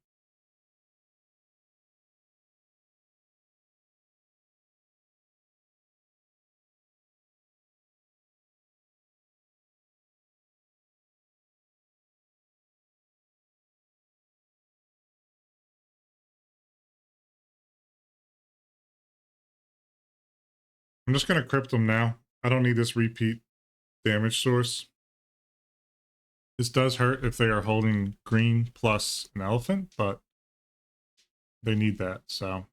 I'm just going to crypt them now. I don't need this repeat damage source. This does hurt if they are holding green plus an elephant, but they need that, so.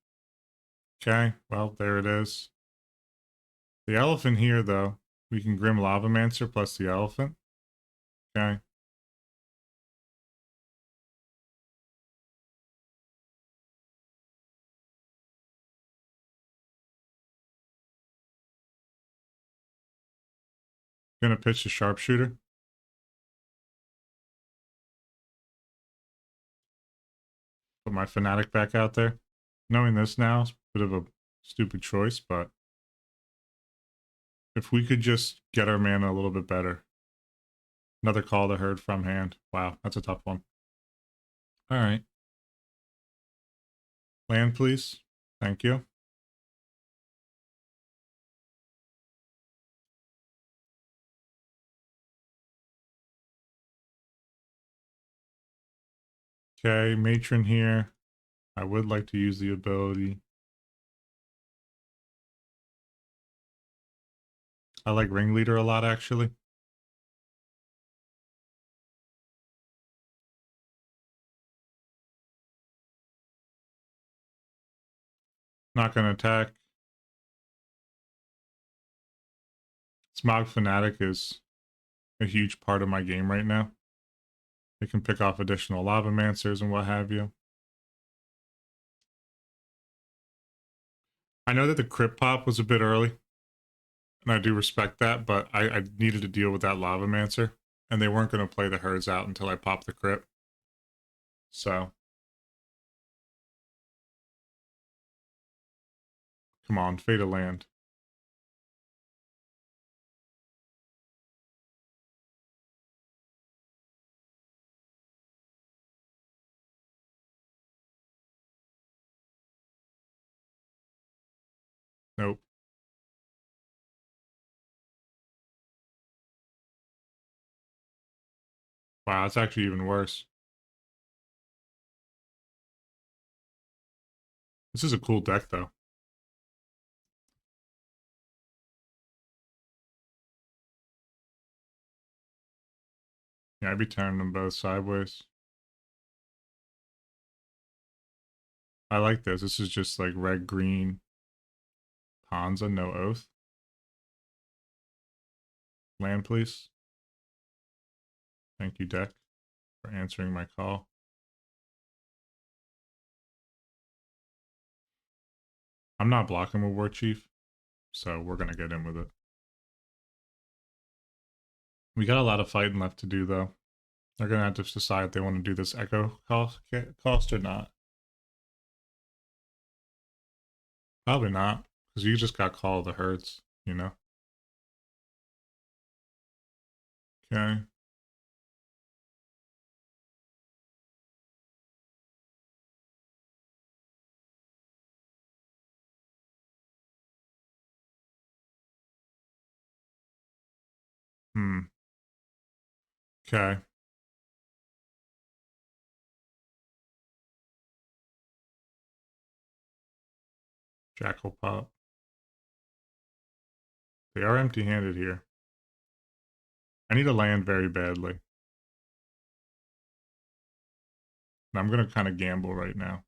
Okay, well, there it is. The elephant here, though, we can Grim Lavamancer plus the elephant. Okay. Gonna pitch the sharpshooter. Put my Fanatic back out there. Knowing this now is a bit of a stupid choice, but if we could just get our mana a little bit better. Another Call the Herd from hand. Wow, that's a tough one. All right. Land, please. Thank you. Okay, Matron here. I would like to use the ability. I like Ringleader a lot, actually. Not going to attack. Smog Fanatic is a huge part of my game right now. It can pick off additional Lavamancers and what have you. I know that the Crypt Pop was a bit early, and I do respect that, but I needed to deal with that Lavamancer, and they weren't going to play the Herds out until I popped the Crypt. So, come on, Fate of Land. Nope. Wow, that's actually even worse. This is a cool deck, though. Yeah, I'd be turning them both sideways. I like this. This is just like red-green Ponza, no Oath. Land, please. Thank you, deck, for answering my call. I'm not blocking with War Chief, so we're going to get in with it. We got a lot of fighting left to do, though. They're going to have to decide if they want to do this Echo cost or not. Probably not, because you just got Call of the Herds, you know? Okay. Okay. Jackal Pop. They are empty-handed here. I need to land very badly. And I'm going to kind of gamble right now.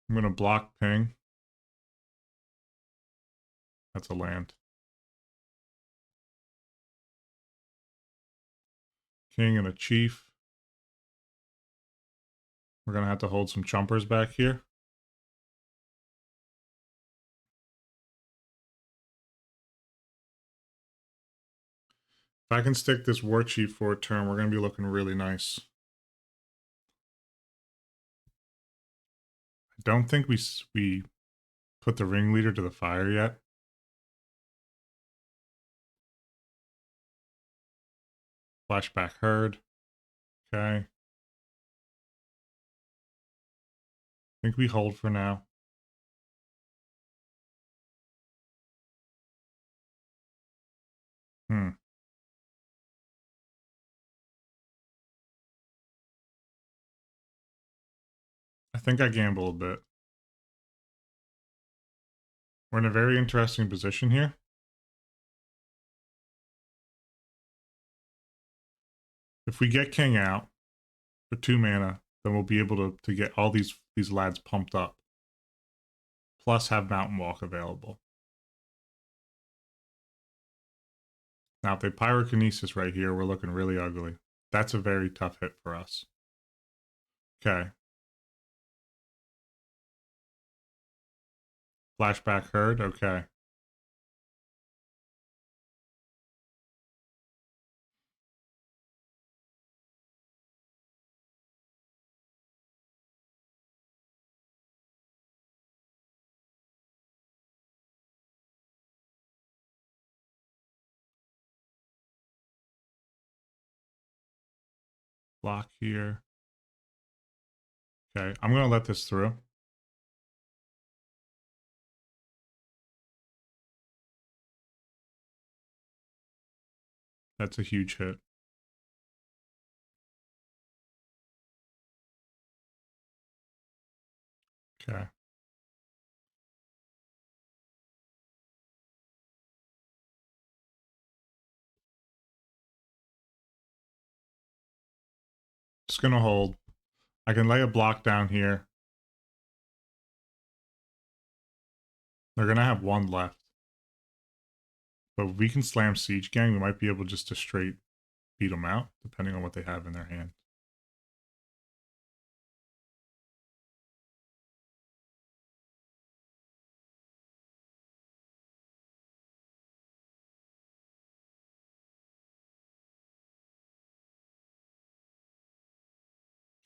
I'm going to block ping. That's a land. King and a chief. We're going to have to hold some chumpers back here. If I can stick this war chief for a turn, we're going to be looking really nice. I don't think we put the ringleader to the fire yet. Flashback herd. Okay. I think we hold for now. I think I gamble a bit. We're in a very interesting position here. If we get king out for 2 mana, then we'll be able to get all these lads pumped up. Plus have Mountain Walk available. Now, if they Pyrokinesis right here, we're looking really ugly. That's a very tough hit for us. Okay. Flashback herd, okay. block here. Okay, I'm gonna let this through. That's a huge hit. Okay. Just gonna hold. I can lay a block down here. They're gonna have one left. But if we can slam Siege Gang, we might be able just to straight beat them out, depending on what they have in their hand.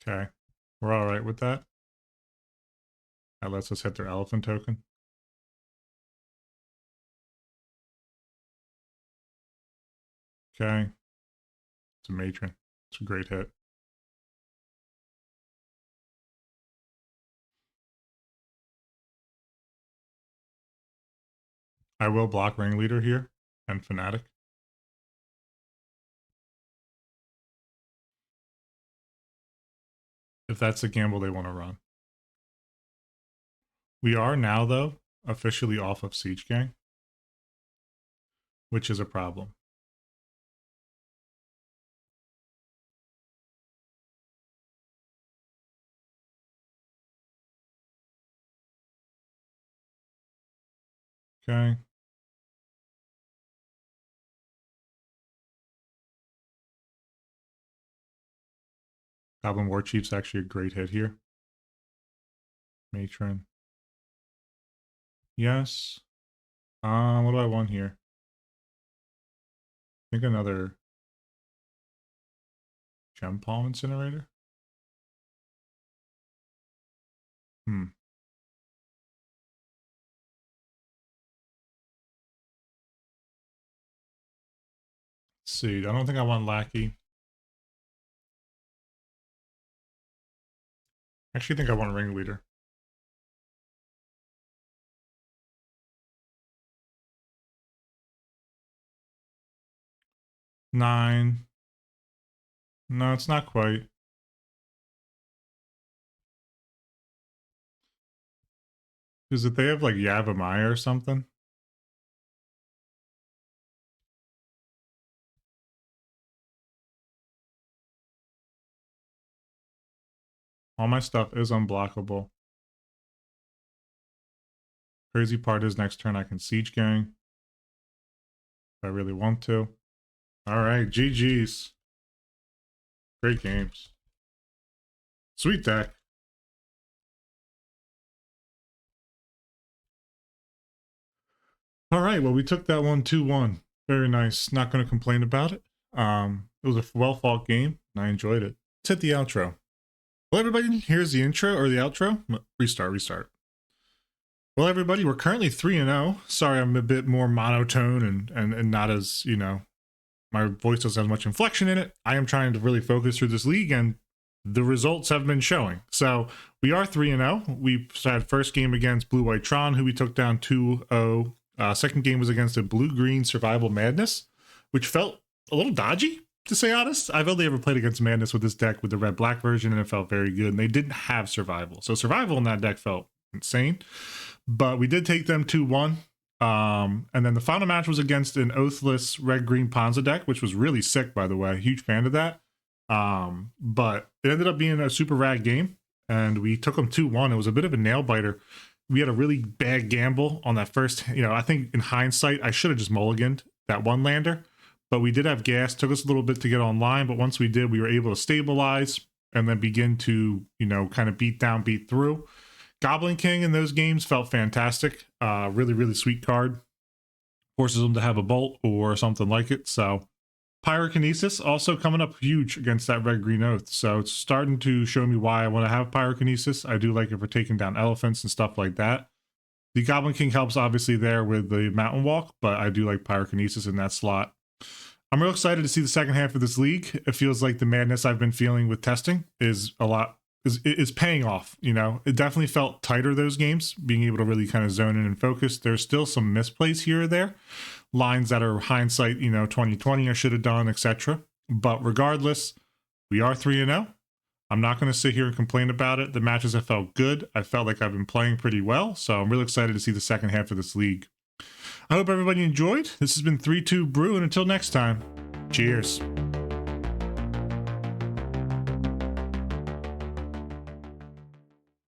Okay. We're alright with that. That lets us hit their elephant token. Okay. It's a matron. It's a great hit. I will block Ringleader here and Fanatic. If that's the gamble they want to run. We are now, though, officially off of Siege Gang, which is a problem. Okay. Goblin War Chief's actually a great hit here. Matron. Yes. What do I want here? I think another Gem Palm Incinerator. Let's see. I don't think I want Lackey. I actually think I want Ringleader. Nine. No, it's not quite. Is it they have like Yavimaya or something? All my stuff is unblockable. Crazy part is next turn I can Siege Gang. If I really want to. Alright, GG's. Great games. Sweet deck. Alright, well we took that one 2-1. Very nice. Not going to complain about it. It was a well-fought game, and I enjoyed it. Let's hit the outro. Well, everybody, here's the intro or the outro. Restart. Well, everybody, we're currently 3-0. Sorry, I'm a bit more monotone and not as, you know, my voice doesn't have much inflection in it. I am trying to really focus through this league, and the results have been showing. So we are 3-0. We had first game against Blue White Tron, who we took down 2-0. Second game was against a Blue-Green Survival Madness, which felt a little dodgy, to say honest. I've only ever played against Madness with this deck with the red-black version, and it felt very good. And they didn't have Survival. So Survival in that deck felt insane. But we did take them 2-1. And then the final match was against an Oathless red-green Ponza deck, which was really sick, by the way. Huge fan of that. But it ended up being a super rad game, and we took them 2-1. It was a bit of a nail-biter. We had a really bad gamble on that first, you know, I think in hindsight, I should have just mulliganed that one lander. But we did have gas. Took us a little bit to get online, but once we did, we were able to stabilize and then begin to, you know, kind of beat down, beat through. Goblin King in those games felt fantastic. Really, really sweet card. Forces them to have a bolt or something like it. So Pyrokinesis also coming up huge against that red-green oath. So it's starting to show me why I want to have Pyrokinesis. I do like it for taking down elephants and stuff like that. The Goblin King helps obviously there with the Mountain Walk, but I do like Pyrokinesis in that slot. I'm real excited to see the second half of this league. It feels like the madness I've been feeling with testing is paying off. You know, it definitely felt tighter, those games, being able to really kind of zone in and focus. There's still some misplays here or there, lines that are hindsight, 2020 I should have done, etc. But regardless, we are 3-0. I'm not going to sit here and complain about it. The matches have felt good. I felt like I've been playing pretty well, so I'm really excited to see the second half of this league. I hope everybody enjoyed. This has been 3-2 Brew, and until next time, cheers.